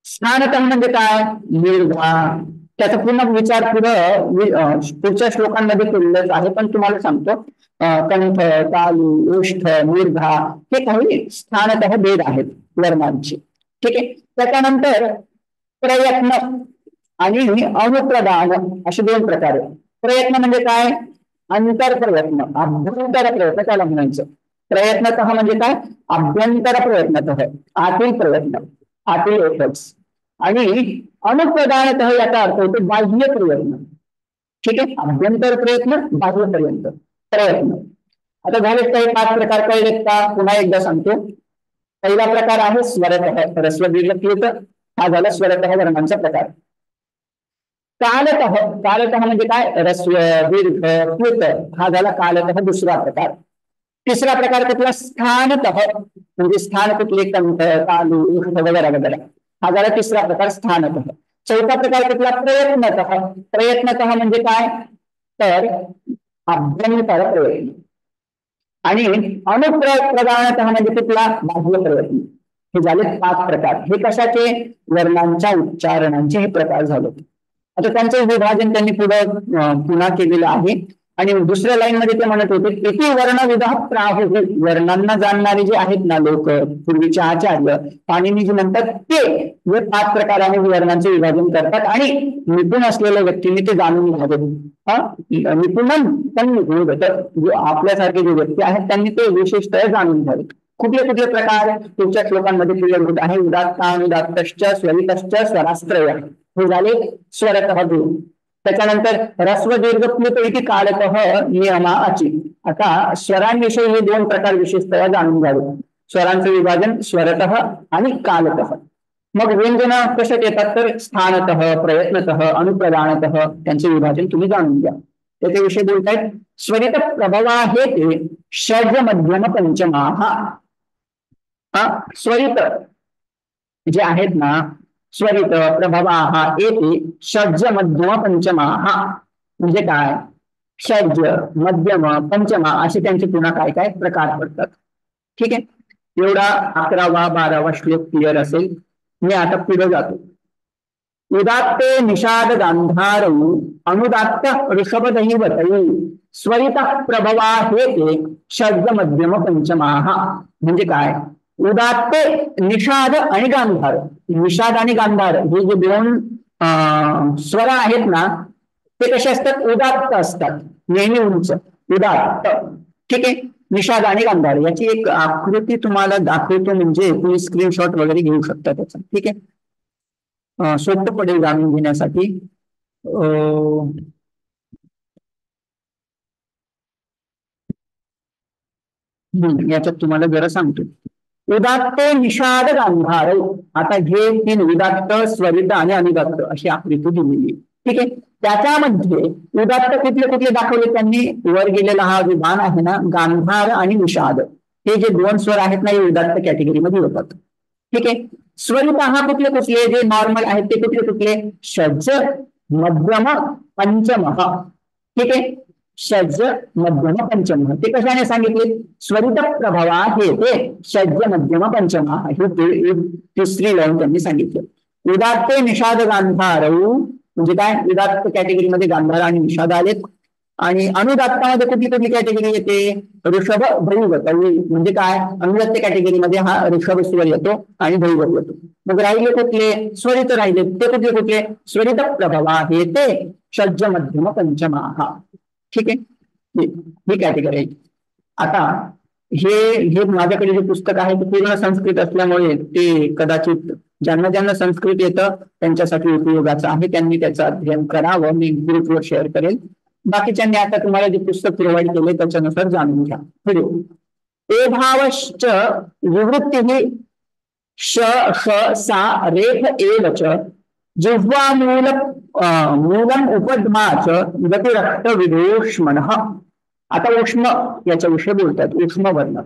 स्थानतः म्हणजे काय? दीर्घा. त्याचा पूर्ण विचार पुढच्या श्लोकांमध्ये केलेलाच आहे, पण तुम्हाला सांगतो. कंठ, तालू, ओष्ठ, मूर्धा हे काही स्थानतः भेद आहेत वर्णांचे. ठीक आहे. त्याच्यानंतर प्रयत्न आणि अनुप्रदान असे 2 प्रकार आहेत. प्रयत्न म्हणजे काय? अंतर प्रयत्न, अभ्यंतर प्रयत्न त्याला म्हणायचं. प्रयत्नतः म्हणजे काय? अभ्यंतर प्रयत्नतः, आतील प्रयत्न, आतील एफर्ट्स. आणि अनुप्रदानतः याचा अर्थ होतो बाह्य प्रयत्न. ठीक आहे, अभ्यंतर प्रयत्न, बाह्यपर्यंत प्रयत्न. आता झालेत काही 5 प्रकार कळलेत का? पुन्हा एकदा सांगतो. पहिला प्रकार आहे स्वरतः, ऱ्हस्व दीर्घ प्लुत. हा झाला स्वरतः वर्णांचा प्रकार. कालतः, कालतः म्हणजे काय? ऱ्हस्व दीर्घ प्लुत. हा झाला कालतः दुसरा प्रकार. तिसरा प्रकार कुठला? स्थानतः, म्हणजे स्थान कुठले? कंठ, तालू, ओष्ठ वगैरे वगैरे. हा झाला तिसरा प्रकार स्थानतः. चौथा प्रकार कुठला? प्रयत्नतः. प्रयत्नतः म्हणजे काय? तर अभ्यंतर प्रयत्न. आणि अनुप्रदानतः म्हणजे कुठला? बाह्य प्रयत्न. हे झाले 5 प्रकार. हे कशाचे? वर्णांच्या उच्चारणांचे हे प्रकार झाले. आता त्यांचं विभाजन त्यांनी पुन्हा केलेलं आहे. आणि दुसऱ्या लाईन मध्ये ते म्हणत होते किती वर्णविधा प्राहु, वर्णांना जाणणारे जे आहेत ना लोक, पूर्वीचे आचार्य पाणिनी जी म्हणतात, ते 5 प्रकाराने वर्णांचे विभाजन करतात आणि निपुण असलेल्या व्यक्तीने ते जाणून घ्यावे. निपुण पण निपुण जो आपल्यासारखे जे व्यक्ती आहेत त्यांनी ते विशेषतः जाणून घ्यावे. कुठले कुठले प्रकार तुमच्या श्लोकांमध्ये क्लिअर होत आहे? उदात्त, अनुदात्तश्च, स्वरितश्च, स्वरास्त्रय. हे झाले स्वरतः 2. त्याच्यानंतर ऱ्हस्व दीर्घ प्लुत इति कालतः नियमा अचि. आता स्वरांविषयी हे 2 प्रकार विशेषतः जाणून घ्यावे. स्वरांचं विभाजन स्वरतः आणि कालतः. मग व्यंजन कशात येतात? तर स्थानतः, प्रयत्नतः, अनुप्रदानतः त्यांचे विभाजन तुम्ही जाणून घ्या. त्याच्याविषयी बोलतायत. स्वरित प्रभवा हे ते षड्ज मध्यम पंचमाः. स्वरित जे आहेत ना, स्वरित प्रभवाः एते षड्ज मध्यम पंचमाः म्हणजे काय? षड्ज, मध्यम, पंचमा असे त्यांचे पुन्हा काय काय प्रकार पडतात. ठीक आहे, एवढा 11वा 12वा श्लोक क्लिअर असेल. मी आता पुढे जातो. उदात्ते निषाद गांधारौ अनुदात्त ऋषभदैवतै स्वरित प्रभवा हे ते षड्ज मध्यम पंचमाः म्हणजे काय? उदात्ते निषाद आणि गांधार. निषाद आणि गांधार हे जे 2 स्वर आहेत ना, ते कसे असतात? उदात्त असतात, नेहमी उंच, उदात्त. ठीक आहे, निषाद आणि गांधार याची एक आकृती तुम्हाला दाखवतो, म्हणजे तुम्ही स्क्रीनशॉट वगैरे घेऊ शकता त्याचा. ठीक आहे, सोपं पडेल जाणून घेण्यासाठी. याच्यात तुम्हाला जरा सांगतो. उदात्ते निषाद गांधार. आता हे 3 उदात्त, स्वरित आणि अनुदात्त अशी आकृती दिलेली. ठीक आहे, त्याच्यामध्ये उदात्त कुठले कुठले दाखवले त्यांनी? वर गेलेला हा जो बाण आहे ना, गांधार आणि निषाद, हे जे 2 स्वर आहेत ना, हे उदात्त कॅटेगरीमध्ये होतात. ठीक आहे, स्वरित हा कुठले कुठले जे नॉर्मल आहेत ते कुठले कुठले? षड्ज, मध्यम, पंचम. ठीक आहे, षड्ज, मध्यम, पंचम. ते कशाने सांगितले? स्वरित प्रभवा हे ते षड्ज, मध्यम, पंचम हे 3री लाईन त्यांनी सांगितलं. उदात्ते निषाद गांधारौ म्हणजे काय? उदात्त कॅटेगरीमध्ये गांधार आणि निषाद आलेत. आणि अनुदात्तामध्ये कुठली कुठली कॅटेगरी येते ऋषभ भैवत म्हणजे काय अनुदात्त कॅटेगरीमध्ये हा ऋषभ स्वर येतो आणि भैवत येतो. मग राहिले कुठले स्वरित राहिले ते कुठले स्वरित प्रभवा हे ते षड्ज मध्यम पंचमा हा ठीक आहे ही कॅटेगरी आहे. आता हे हे माझ्याकडे जे पुस्तक आहे ते पूर्ण संस्कृत असल्यामुळे ते कदाचित ज्यांना ज्यांना संस्कृत येतं त्यांच्यासाठी उपयोगाचं आहे. त्यांनी त्याचं अध्ययन करावं. मी ग्रुपवर शेअर करेल. बाकीच्यांनी आता तुम्हाला जे पुस्तक प्रोव्हाइड केले त्याच्यानुसार जाणून घ्या. पुढे एभावश्च विवृत्ती श ष सा रेफ एवच जिह्वामूल मूलम उपद्माच गतिरक्त विदूष्मण. आता उष्म याच्याविषयी बोलतात. उष्म वर्ण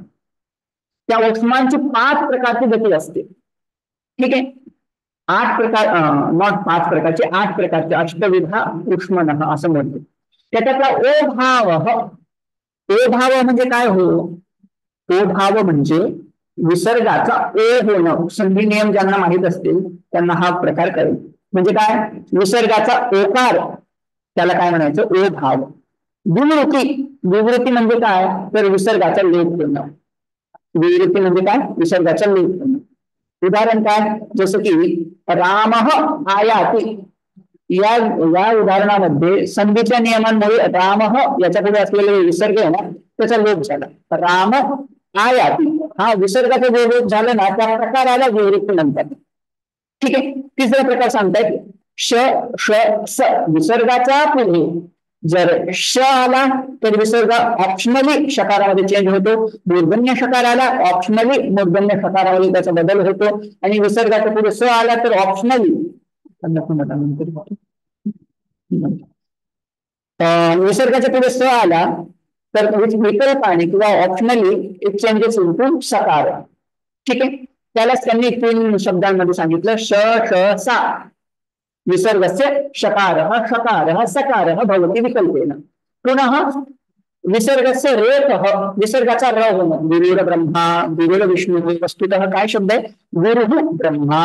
त्या उष्मांची 5 प्रकारची गती असते. ठीक आहे 8 प्रकार नॉट 5 प्रकारचे 8 प्रकारचे अष्टविधा उष्मन असं म्हणतो. त्याच्यातला ओभाव ओभाव म्हणजे काय हो ओभाव म्हणजे विसर्गाचा ओ होणं. संधी नियम ज्यांना माहित असतील त्यांना हा प्रकार कळेल. म्हणजे काय विसर्गाचा ओकार त्याला काय म्हणायचं ओभाव. विवृत्ती म्हणजे काय तर विसर्गाचा लेप होणं. विवृत्ती म्हणजे काय विसर्गाचा लेप होणं. उदाहरण काय जसं की राम आयाती या उदाहरणामध्ये संधीच्या नियमांमुळे राम याच्या पुढे असलेले विसर्ग आहे ना त्याचा लोप झाला. राम आयाती हा विसर्गाचा जो लोप झाला ना त्या प्रकाराला विवृत्ती म्हणतात. ठीक आहे तिसरा प्रकार सांगतायत श श स विसर्गाचा पुढे जर श आला तर विसर्ग ऑप्शनली शकारामध्ये चेंज होतो. मूर्धन्य शकार आला ऑप्शनली मूर्धन्य शकारामध्ये त्याचा बदल होतो. आणि विसर्गाचा पुढे स आला तर ऑप्शनली विसर्गाच्या पुढे स आला तर विकल्पाने किंवा ऑप्शनली इट चेंजेस इनटू सकार. ठीक आहे त्यालाच त्यांनी 3 शब्दांमध्ये सांगितलं श ष सा विसर्गस्य शकारः शकारः सकारः भवति विकल्पेन. पुनः विसर्गस्य रेफः विसर्गाचा र होणं. गुरुर ब्रह्मा गुरुर विष्णू वस्तुतः काय शब्द आहे गुरुः ब्रह्मा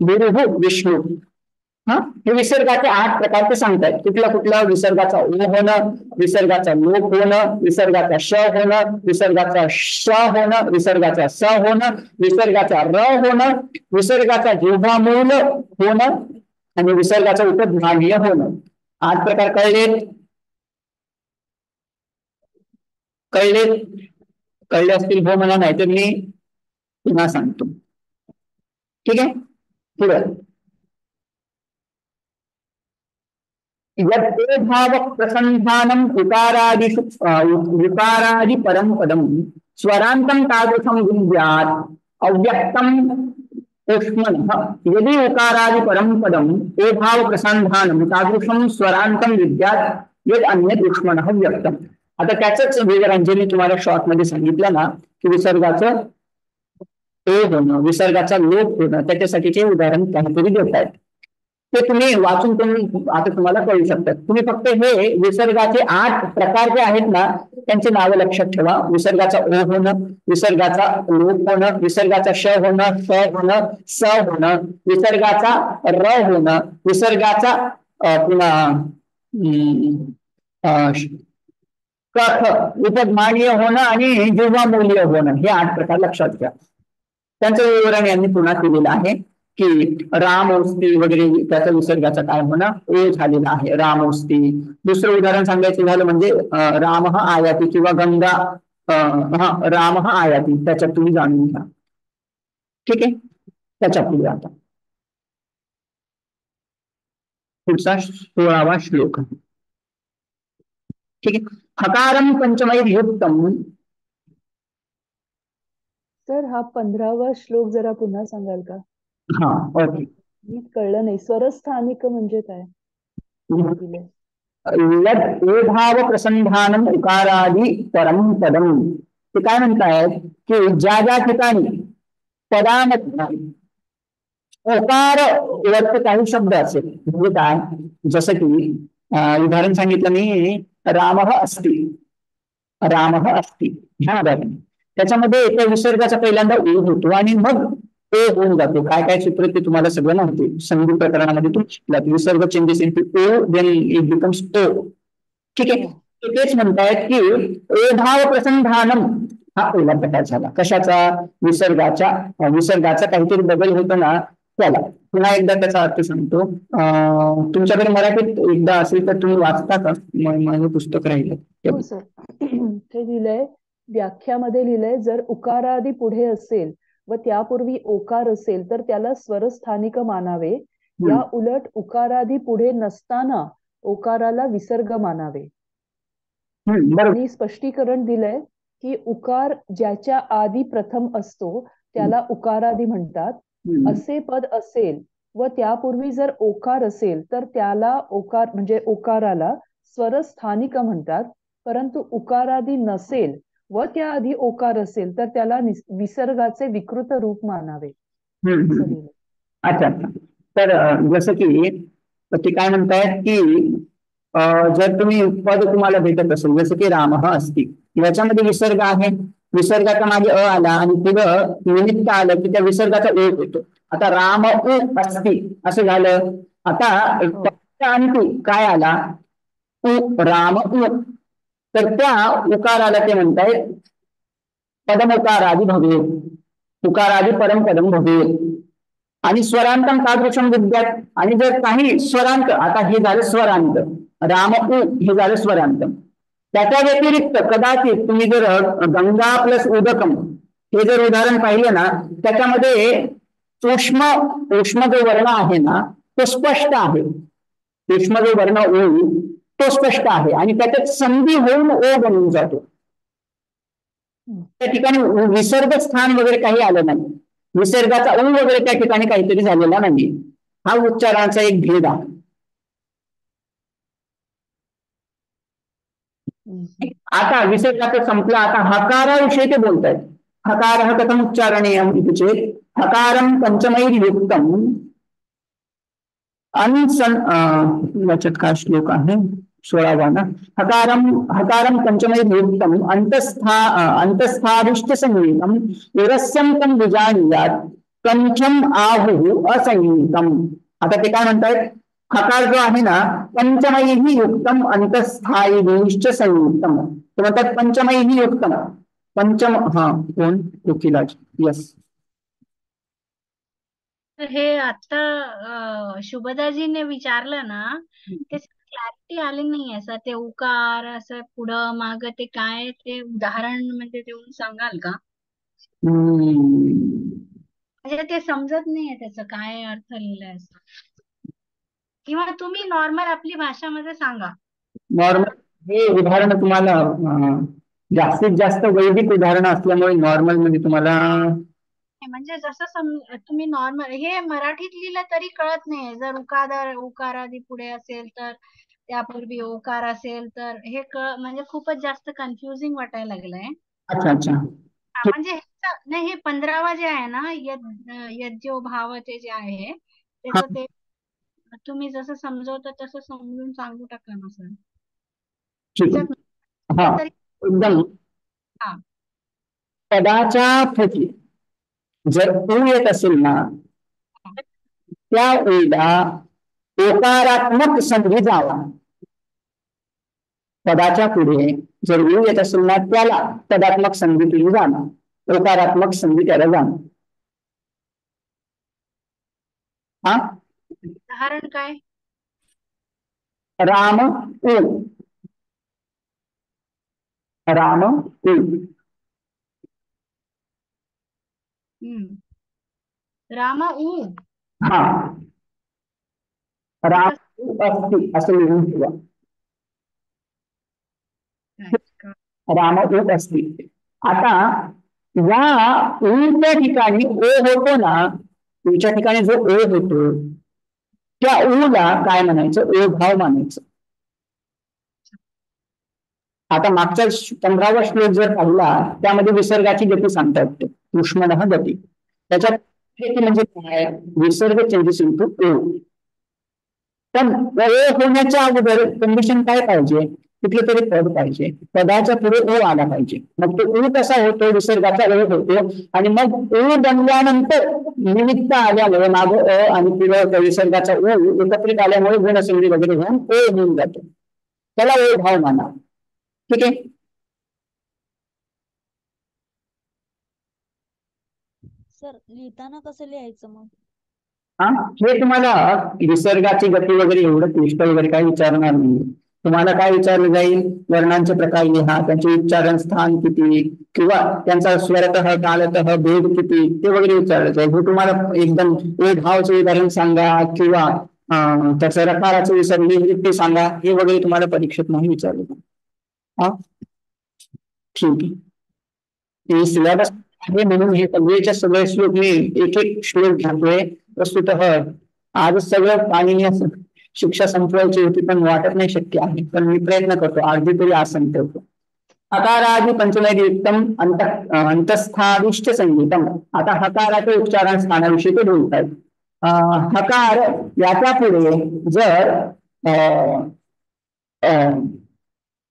गुरुः विष्णू. हे विसर्गाचे 8 प्रकार ते सांगतायत. कुठला विसर्गाचा ओ होणं विसर्गाचा लोप होणं विसर्गाचा श होणं विसर्गाचा श होणं विसर्गाचा स होणं विसर्गाचा र होणं विसर्गाचा जिव्हामूल होणं आणि विसर्गाचा उपध्मानीय होणं. 8 प्रकार कळले असतील हो म्हणा नाही तर मी पुन्हा सांगतो. ठीक आहे पुढे भाव प्रसंधानम उकारादि परम पदम स्वरांतम तादृशम विद्यात् अव्यक्तम उष्मनः यदि उकारादि परम पदम भाव प्रसंधानम तादृशम स्वरांतम विद्यात् यद अन्यत् उष्मनः व्यक्तम. आता त्याच विवरांचे तुम्हाला शॉर्ट मध्ये सांगितलं ना की विसर्गाचं ए होणं विसर्गाचा लोप होणं त्याच्यासाठीचे उदाहरण काहीतरी देत आहेत. ते तुम्ही वाचून आता तुम्हाला कळू शकतात. तुम्ही फक्त हे विसर्गाचे 8 प्रकार जे आहेत ना त्यांची नावं लक्षात ठेवा. विसर्गाचा ओ होणं विसर्गाचा लोप होणं विसर्गाचा श होणं स होणं स होणं विसर्गाचा र होणं विसर्गाचा पुन्हा कथ उपध्मानीय होणं आणि जिव्हामूल्य होणं हे 8 प्रकार लक्षात घ्या. त्यांचं विवरण यांनी पुन्हा केलेलं आहे की रामोस्ती वगैरे त्याचा विसर्गाचा काय होणं ओ झालेला आहे रामोस्ती. दुसरं उदाहरण सांगायचं झालं म्हणजे राम आयाती किंवा गंगा राम आयाती त्याच्यात तुम्ही जाणून घ्या. ठीक आहे त्याच्या पुढे आता पुढचा 16वा श्लोक. ठीक आहे हकारम पंचमैर युक्तम. सर हा 15वा श्लोक जरा पुन्हा सांगाल का? हा ओके नीट कळलं नाही. स्वरस्थानिक म्हणजे काय? भाव प्रसंधानम उकारादि परम पदम. ते काय म्हणतायत की ज्या ठिकाणी पदामध्ये ओकार वरती काही शब्द असेल म्हणजे काय जसं की उदाहरण सांगितलं मी रामः अस्ति ह्या उदाहरण त्याच्यामध्ये त्या विसर्गाचा पहिल्यांदा ओ होतो आणि मग ओ होऊन जातो. काय सूत्र ते तुम्हाला सगळं नव्हते. संगीत प्रकरणामध्ये तुम्ही शिकलात विसर्ग changes into O then it becomes O. ठीक आहे ते तेच म्हणतायत की ओढाव प्रसंधानम हा पहिला प्रकार झाला. कशाचा? विसर्गाचा काहीतरी बदल होतो ना त्याला. पुन्हा एकदा त्याचा अर्थ सांगतो. तुमच्याकडे मराठीत एकदा असेल तर तुम्ही वाचता का? माझं पुस्तक राहिलं. हो सर. हे लिहिलंय, व्याख्यामध्ये लिहिलंय, जर उकारादी पुढे असेल व त्यापूर्वी ओकार असेल तर त्याला स्वरस्थानिक मानावे. या उलट उकारादी पुढे नसताना ओकाराला विसर्ग मानावे. बरोबर. आणि स्पष्टीकरण दिलंय की उकार ज्याच्या आधी प्रथम असतो त्याला उकारादी म्हणतात. असे पद असेल व त्यापूर्वी जर ओकार असेल तर त्याला ओकार म्हणजे ओकाराला स्वरस्थानिक म्हणतात. परंतु उकारादी नसेल व त्याआधी ओकार असेल तर त्याला विसर्गाचे विकृत रूप मानावे. असं लिहिलंय. अच्छा अच्छा. तर जसं की ते काय म्हणतायत की जर पद तुम्हाला भेटत असेल जसं की रामः अस्ति, याच्यामध्ये विसर्ग आहे, विसर्गाचा मागे आला आणि पुढं निमित्त आलं की त्या विसर्गाचा होतो. आता राम उ अस्ति असं झालं. आता त्याच्या अंती काय आला? राम उ. तर त्या उकाराला ते म्हणतायत पदमोकारादि भवेत, उकारादि परमपदम भवेत. आणि स्वरांतम तादृशम विद्यात. आणि जर काही स्वरांत, आता हे झालं स्वरांत, राम उ हे झालं स्वरांत. त्याच्या व्यतिरिक्त कदाचित तुम्ही जर गंगा प्लस उदकम हे जर उदाहरण पाहिलं ना त्याच्यामध्ये उष्म जो वर्ण आहे ना तो स्पष्ट आहे. उष्म जो वर्ण उ तो स्पष्ट आहे आणि त्याच्यात संधी होऊन ओ बनून जातो. त्या ठिकाणी विसर्ग स्थान वगैरे काही आलं नाही. विसर्गाचा उ वगैरे त्या ठिकाणी काहीतरी झालेला नाही. हा उच्चारांचा एक भेद आहे. आता विसर्गाचं संपला. आता हकाराविषयी ते बोलतायत. हकार कथम उच्चारणीय इथे हकारम पंचमैर्युक्तम याच्यात काय श्लोक आहे 16वा ना. हकारम पंचमैर्युक्तम अंतस्थादिष्ट संगीतम उरस्यंतम विजानीयात कंठम आहु असंगीतम. आता ते काय म्हणतायत? हकार जो आहे ना पंचमैहि युक्तम अंतस्थायिश्च संयुक्तम. ते म्हणतात पंचमैहि युक्तम. पंचम कोण? कोकिलाज. यस. हे आता शुभदाजीने विचारलं ना ते क्लॅरिटी आली नाही असं ते उकार असं पुढं माग ते काय ते उदाहरण म्हणजे देऊन सांगाल का? म्हणजे ते समजत नाहीये त्याचं काय अर्थ लिहिलंय असं. किंवा तुम्ही नॉर्मल आपली भाषामध्ये सांगा. नॉर्मल हे उदाहरण तुम्हाला जास्तीत जास्त वैदिक उदाहरण असल्यामुळे नॉर्मल मध्ये तुम्हाला म्हणजे जसं तुम्ही नॉर्मल हे मराठीत लिहिलं तरी कळत नाही. जर उकारादी पुढे असेल तर त्यापूर्वी ओकार असेल तर हे म्हणजे खूपच जास्त कन्फ्युजिंग वाटायला लागलंय. अच्छा अच्छा. म्हणजे नाही हे 15वा जे आहे ना यज्ञो भावते जे आहे त्याचं ते तुम्ही जसं समजवता तसं समजून सांगू टाका ना सर. एकदम पदाच्या प्रती जर उ येत असेल ना त्या वेळेला ओकारात्मक संधी जावा. पदाच्या पुढे जर उ येत असेल ना त्याला पदात्मक संधी केली जाणार, ओकारात्मक संधी त्याला जाणार. उदाहरण काय? राम उ. राम उ. राम उ. हा राम अस्ति असं लिहून ठेवा. राम उ अस्ति. आता या ऊच्या ठिकाणी ओ होतो ना, ऊच्या ठिकाणी जो ओ होतो त्या ऊला काय म्हणायचं? ओ भाव मानायचं. आता मागचा 15वा श्लोक जर पाहिला त्यामध्ये विसर्गाची गती सांगता येते. उष्मणः गती. त्याच्यात म्हणजे काय? विसर्ग चेंजेस इंटू ओ. पण ओ होण्याच्या अगोदर कंडिशन काय पाहिजे? कुठलं तरी पद पाहिजे. पदाच्या पुढे ओ आला पाहिजे. मग तो ओ कसा होतो? विसर्गाचा ओ होतो आणि मग ओ बनल्यानंतर निमित्त आल्यामुळे माग अ आणि पुढे विसर्गाचा ओ एकत्रित आल्यामुळे गुणसंधी वगैरे होऊन ओ होऊन जातो. त्याला ओ भाव माना. ठीक आहे. सर लिहिताना कसं लिहायचं मग? हा, हे तुम्हाला निसर्गाची गती वगैरे एवढं क्लिष्ट वगैरे काही विचारणार नाही. तुम्हाला काय विचारलं जाईल, वर्णांचे प्रकार लिहा, त्यांचे उच्चारण स्थान किती किंवा त्यांचा स्वरतः कालतः भेद किती ते वगैरे विचारलं जाईल. हे तुम्हाला एकदम एक भावाचे उदाहरण सांगा किंवा त्याचं रकाराचं विसरली सांगा, हे वगैरे तुम्हाला परीक्षेत नाही विचारलं जाईल. हा ठीक आहे. हे सिलेबस आहे म्हणून हे सगळेच्या सगळे श्लोक मी एक एक श्लोक घेतोय. वस्तुतः आजच सगळं पाणी शिक्षा संपवायची होती पण वाटत नाही शक्य आहे, पण मी प्रयत्न करतो अर्धी तरी आसन ठेवतो. हकारादि पंचमयुक्तम अंतस्थाविष्ट संगीतम. आता हकाराच्या उच्चारण स्थानाविषयी ते बोलतात. हकार याच्या पुढे जर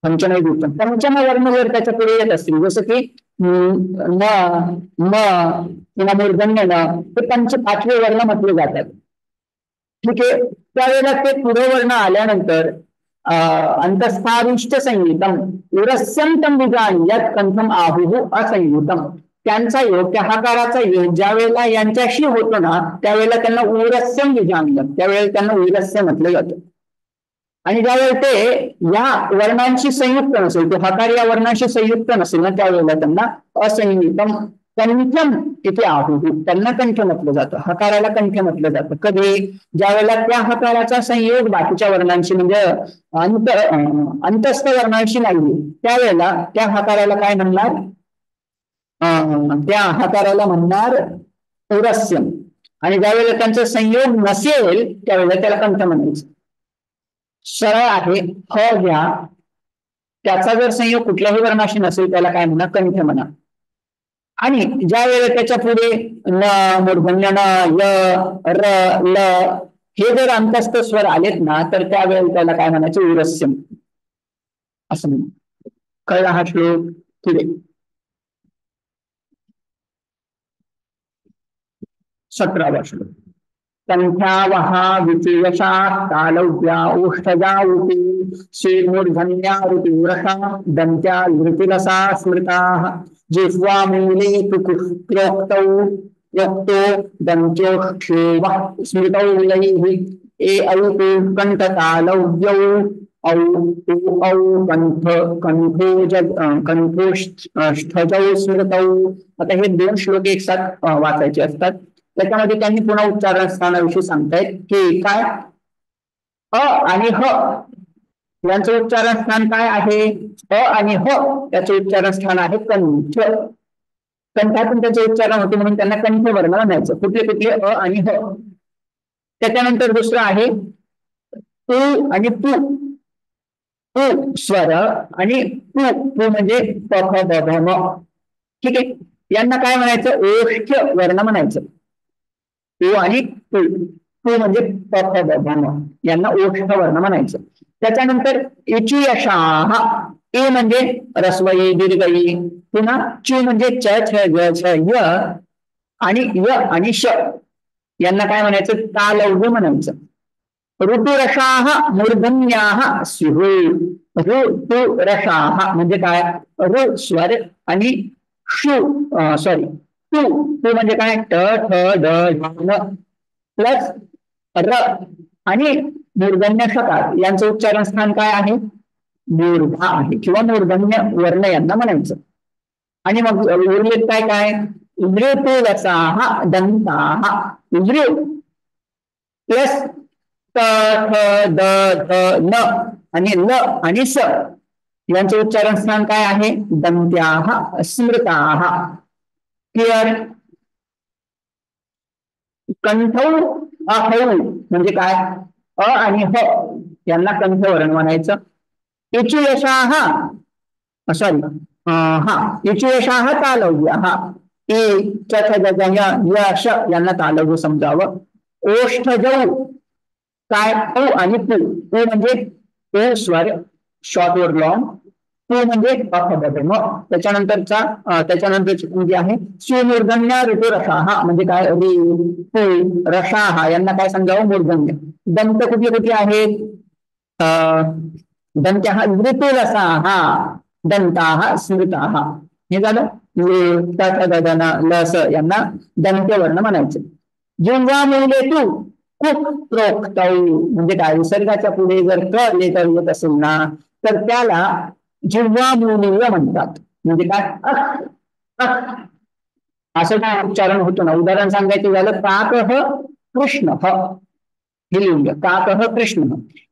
पंचमयुक्तम पंचम वर्ण जर त्याच्या पुढे येत असतील, जसं की न म किंवा मूर्धन्य न, हे पाचवे वर्ण म्हटले जातात. ठीक आहे. त्यावेळेला ते पुढे वर्ण आल्यानंतर अंतस्थाविष्ट संगीतम उरस्यंतम विजान यात कंठम आहुः असंयुतम. त्यांचा योग, त्या हकाराचा योग ज्या वेळेला यांच्याशी होतो ना त्यावेळेला त्यांना उरस्यम विजानलं, त्यावेळेला त्यांना उरस्य म्हटलं जातं. आणि ज्यावेळेला ते या वर्णांशी संयुक्त नसेल, तो हकार या वर्णाशी संयुक्त नसेल ना त्यावेळेला त्यांना असंयुतम कंठम इथे आहुः, त्यांना कंठ म्हटलं जातं. हकाराला कंठ म्हटलं जातं. कधी, ज्या वेळेला त्या हकाराचा संयोग बाकीच्या वर्णांशी म्हणजे अंतस्थ वर्णांशी नाही त्यावेळेला त्या हकाराला काय म्हणणार, त्या हकाराला म्हणणार उरस्यम. आणि ज्यावेळेला त्यांचा संयोग नसेल त्यावेळेला त्याला कंठ म्हणायचं. सरळ आहे. ह घ्या, त्याचा जर संयोग कुठल्याही वर्णाशी नसेल त्याला काय म्हणा, कंठ म्हणा. आणि ज्या वेळेला त्याच्या पुढे न मूर्धन्य न य र ल हे जर अंतस्थ स्वर आलेत ना तर त्यावेळेला त्याला काय म्हणायचं, उरस्यम असं म्हणून. कळला हा श्लोक? ठीक आहे. 17वा श्लोक. संख्यावहा विचयशा कालव्या ओष्ठजा ऊती श्रीमूर्धन्या ऋतिरसा दंत्या धृतिलसा स्मृताः जिह्वामूले तु प्रोक्तो दंत्योक्षेवः स्मृतौ लैः ए औतु कंठकालव्यौ औ कंठोष्ठजौ स्मृतौ. आता हे 2 श्लोक एक साथ वाचायचे असतात. त्याच्यामध्ये त्यांनी पुन्हा उच्चारण स्थानाविषयी सांगतायत की काय, अ आणि ह यांचं उच्चारण स्थान काय आहे. अ आणि ह त्याचे उच्चारण स्थान आहे कंठ. कंठातून त्याचे उच्चारण होते म्हणून त्यांना कंठ वर्ण म्हणायचं. कुठले कुठले, अ आणि ह. त्याच्यानंतर दुसरं आहे उ आणि पु. उ स्वर आणि पु म्हणजे प फ ब भ म. ठीक आहे. यांना काय म्हणायचं, ओष्ठ वर्ण म्हणायचं. उ आणि पु. पु म्हणजे प फ ब भ म, यांना ओष्ठ वर्ण म्हणायचं. त्याच्यानंतर इचुयशाः. ए म्हणजे रस्व इ दीर्घ इ. पुन्हा चु म्हणजे च छ ग छ य आणि य आणि श यांना काय म्हणायचं, तालव्य म्हणायचं. ऋतुरसाः मूर्धन्याः स्युः. ऋतुरसाः म्हणजे काय, ऋ स्वर आणि शु सॉरी टू टू म्हणजे काय, ट ठ ड ढ प्लस र आणि मूर्धन्य षकार यांचं उच्चारण स्थान काय आहे, मूर्धा आहे किंवा मूर्धन्य वर्ण यांना म्हणायचं. आणि मग उर्वरित काय काय, ऋतुरसाः दंताः. ऋ प्लस त ठ द ध न आणि ल आणि स यांचे उच्चारण स्थान काय आहे, दंत्याः स्मृताः. क्लिअर. कंठौ अहौ म्हणजे काय, अ आणि ह यांना कंठ वर्ण म्हणायचं. इचुयशाः सॉरी हा इचुयशाः तालव्याः. ए च थ ज झ य श यांना तालव्य समजावं. ओष्ठजौ काय, ओ आणि पु. ओ म्हणजे ओ स्वर शॉर्ट वर लॉंग. पु म्हणजे मग त्याच्यानंतरची जी आहे सुमूर्धन्य ऋतुरसाः म्हणजे काय, रि पु रसाः यांना काय समजावं, मूर्धन्य. दंत कुठले कुठले आहेत, दंत्याः ऋतुरसाः दंताः स्मृताः. हे झालं ले, त, थ, द, ध, न, ल, स यांना दंत्यवर्ण म्हणायचे. जिव्हा मूले तू कुक प्रोक्तौ म्हणजे काय, विसर्गाच्या पुढे जर क लेटर येत असेल ना तर त्याला जिव्हा मूलीय म्हणतात. म्हणजे काय असं काय उच्चारण होतं ना. उदाहरण सांगायचं झालं काकः कृष्ण हे लिहून घ्या. काकः कृष्ण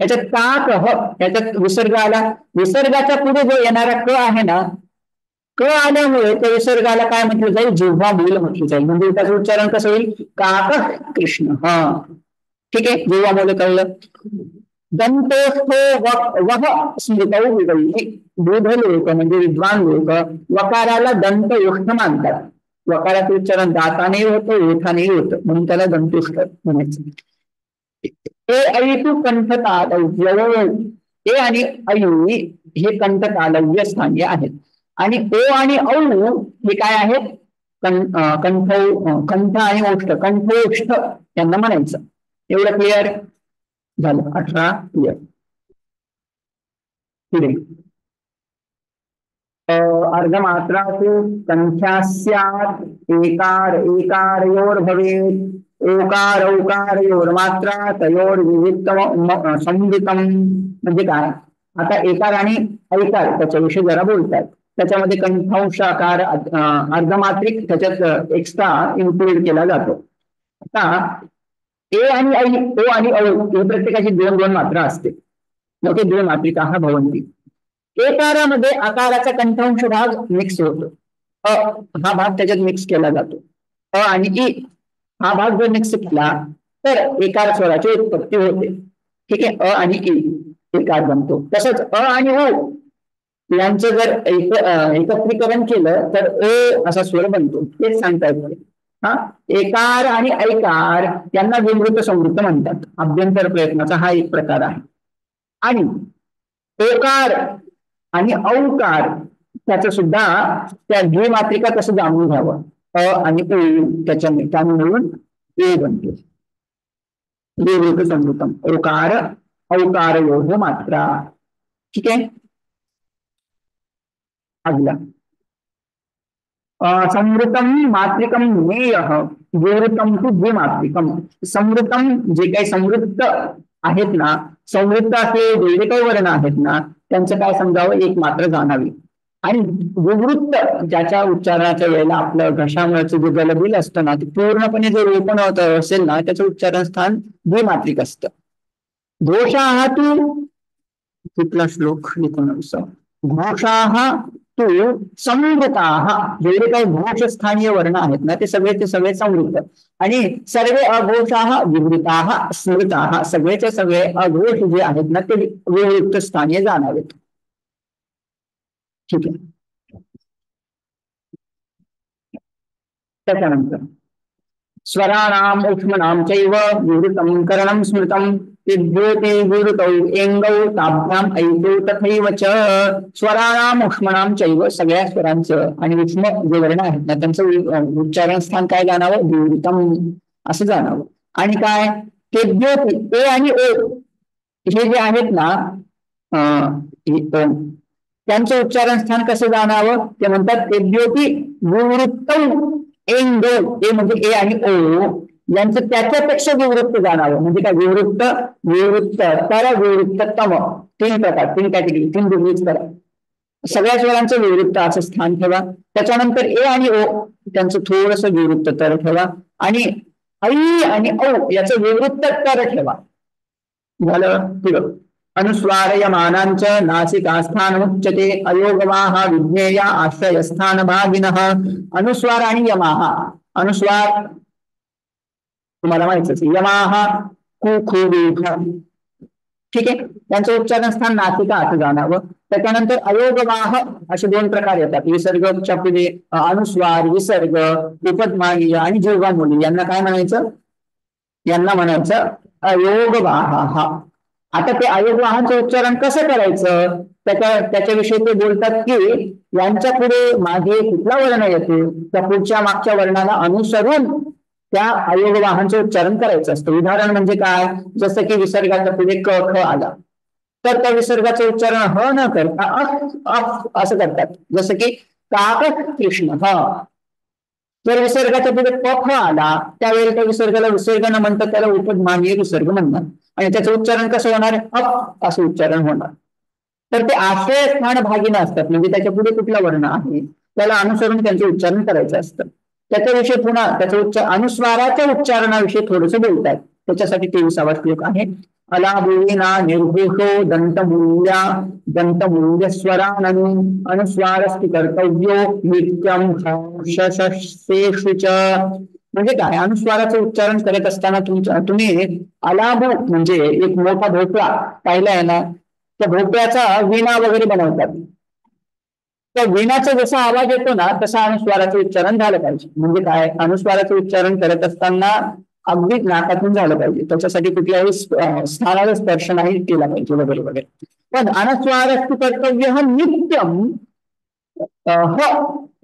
याच्यात काकः याच्यात विसर्ग आला. विसर्गाच्या पुढे जो येणारा क आहे ना, क आल्यामुळे त्या विसर्गाला काय म्हटलं जाईल, जिव्हा मूल म्हटलं जाईल. म्हणजे त्याचं उच्चारण कसं होईल, काकः कृष्ण. ठीक आहे, जिव्हा मूल कळलं. दंतोस्थो वह स्मृतौ विदयी. बुध लोक म्हणजे विद्वान लोक वकाराला दंत उष्ठ मानतात. वकाराचं उच्चारण दाताने होतं, ओठाने होतं, म्हणून त्याला दंतुष्ट म्हणायचं. ए ऐतू कंठ तालव्य. ए आणि ऐ हे कंठ तालव्य स्थानीय आहेत. आणि ओ आणि औ हे काय आहेत, कंठ आणि ओष्ठ, कंठोष्ठ यांना म्हणायचं. एवढं क्लिअर झालं. 18 क्लिअर. पुढे अर्धमात्रासु संख्यास्यात् एकार एकारयोर भवेत्. ओकार औकारयोर मात्रा तयोर विविक्तम संयुक्तम. म्हणजे काय, आता एकार आणि ऐकार त्याच्याविषयी जरा बोलतात. त्याच्यामध्ये कंठांशाकार अर्धमात्रिक त्याच्यात एक्स्ट्रा इन्क्लूड केला जातो. आता ए आणि ऐ, ओ आणि औ हे प्रत्येकाची 2-2 मात्रा असते. ओके, 2 मात्रिका हा भवंती. एकारामध्ये आकाराचा कंठांश भाग मिक्स होतो. अ हा भाग त्याच्यात मिक्स केला जातो. अ आणि ई हा भाग जर मिक्स केला तर एकार स्वराची उत्पत्ती होते. ठीक आहे, अ आणि ई एकार बनतो. तसंच अ आणि ओ यांचं जर एकत्रीकरण केलं तर अ असा स्वर बनतो. तेच सांगता येतं. एकार आणि ऐकार यांना विमृत संवृत्त म्हणतात. अभ्यंतर प्रयत्नाचा हा एक प्रकार आहे. आणि ओकार आणि औकार त्याचं सुद्धा त्या द्विमात्रिका कसं जाणून घ्यावं. अ आणि ओ त्याने मिळून ए बनतो. विमृत संवृत्तम ओकार औकारयोः मात्रा. ठीक आहे, अगला संवृतम मात्रिकम ज्ञेयः विवृतम तु द्विमात्रिकम. संवृतम जे काही संवृत्त आहेत ना, संवृत्त असे जे काही वर्ण आहेत ना त्यांचं काय समजावं, एक मात्र जाणावी. आणि विवृत्त ज्याच्या उच्चारणाच्या वेळेला आपलं घशामुळेचं जे गलबील असतं ना ते पूर्णपणे जर ओपन होत असेल ना त्याचं उच्चारण स्थान द्विमात्रिक असतं. घोषाः तु कुठला श्लोक 19. घोषाः तु संवृताः. जेवढे काही घोषस्थानीय वर्ण आहेत ना ते सगळे संवृत्त. आणि सर्वे अघोषाः विवृताः स्मृताः. सगळेचे सगळे अघोष जे आहेत ना ते विवृत्त स्थानीय जाणावेत. ठीक आहे, त्याच्यानंतर स्वराणाम उष्मणाम चैव विवृतम करणम स्मृतम विद्योते विवृतौ एंगौ ताभ्याम ऐतौ तथैव च. स्वराणाम उष्मणाम चैव सगळ्या स्वरांचं आणि उष्म जे वर्ण आहेत ना त्यांचं उच्चारण स्थान काय जाणावं, विवृतम असं जाणावं. आणि काय तेद्योती ए आणि ओ हे जे आहेत ना त्यांचं उच्चारण स्थान कसं जाणावं ते म्हणतात तेद्योती विवृत्तौ एंगौ. ए म्हणजे ए आणि ओ यांचं त्याच्यापेक्षा विवृत्त जाणावं. म्हणजे काय विवृत्त विवृत्त तर विवृत्ततम 3 प्रकार, 3 कॅटेगरी, 3 डिग्रीज करा. सगळ्या स्वरांचं विवृत्त असं स्थान ठेवा. त्याच्यानंतर ए आणि ओ त्यांचं थोडस विवृत्त तर ठेवा. आणि ऐ आणि औ याचं विवृत्त तर ठेवा. झालं पुढं. अनुस्वारयमानांच नासिकास्थानमुच्यते अयोगवाः विज्ञेया आश्रयस्थान भागिनः. अनुस्वार आणि यमाः. अनुस्वार तुम्हाला माहितीच, यमाः कु खु रू. ठीक आहे, त्यांचं उच्चारण स्थान नासिका असं जाणावं. त्याच्यानंतर अयोगवाह असे 2 प्रकार येतात. विसर्गच्या पुढे अनुस्वार, विसर्ग, उपध्मानीय आणि जिव्हामूली यांना काय म्हणायचं, यांना म्हणायचं अयोगवाह. आता ते अयोगवाहाचं उच्चारण कसं करायचं त्याच्याविषयी ते बोलतात की यांच्या पुढे मागे कुठला वर्ण येतो त्या पुढच्या मागच्या वर्णाला अनुसरून त्या अयोगवाहांचं उच्चारण करायचं असतं. उदाहरण म्हणजे काय, जसं की विसर्गाच्या पुढे क ख आला तर त्या विसर्गाचं उच्चारण ह न करता असं करतात. जसं की काक कृष्ण ह. जर विसर्गाच्या पुढे प आला त्यावेळी त्या विसर्गाला विसर्ग न म्हणतात, त्याला उपमानीय विसर्ग म्हणणार आणि त्याचं उच्चारण कसं होणार अप असं उच्चारण होणार. तर ते आश्रय स्थान भागीन असतात, म्हणजे त्याच्या पुढे कुठला वर्ण आहे त्याला अनुसरून त्यांचे उच्चारण करायचं असतं. त्याच्याविषयी पुन्हा त्याच्या अनुस्वाराच्या उच्चारणाविषयी थोडस बोलतात. त्याच्यासाठी 23वा श्लोक आहे. अलाबुना निर्घोषो दंतमूल्य स्वराननु अनुस्वारस्ति कर्तव्यो नित्यम शशेषु च. म्हणजे काय, अनुस्वाराचं उच्चारण करत असताना तुम्ही अलाबू म्हणजे एक मोठा भोपळा पाहिला आहे ना, त्या भोपळ्याचा वीणा वगैरे बनवतात. त्या वीणाचा जसा आवाज येतो ना तसा अनुस्वाराचं उच्चारण झालं पाहिजे. म्हणजे काय, अनुस्वाराचं उच्चारण करत असताना अगदी नाकातून झालं पाहिजे, त्याच्यासाठी कुठल्याही स्थानाला स्पर्श नाही केला पाहिजे वगैरे वगैरे. पण अनुस्वारस्ति कर्तव्य हा नित्यम ह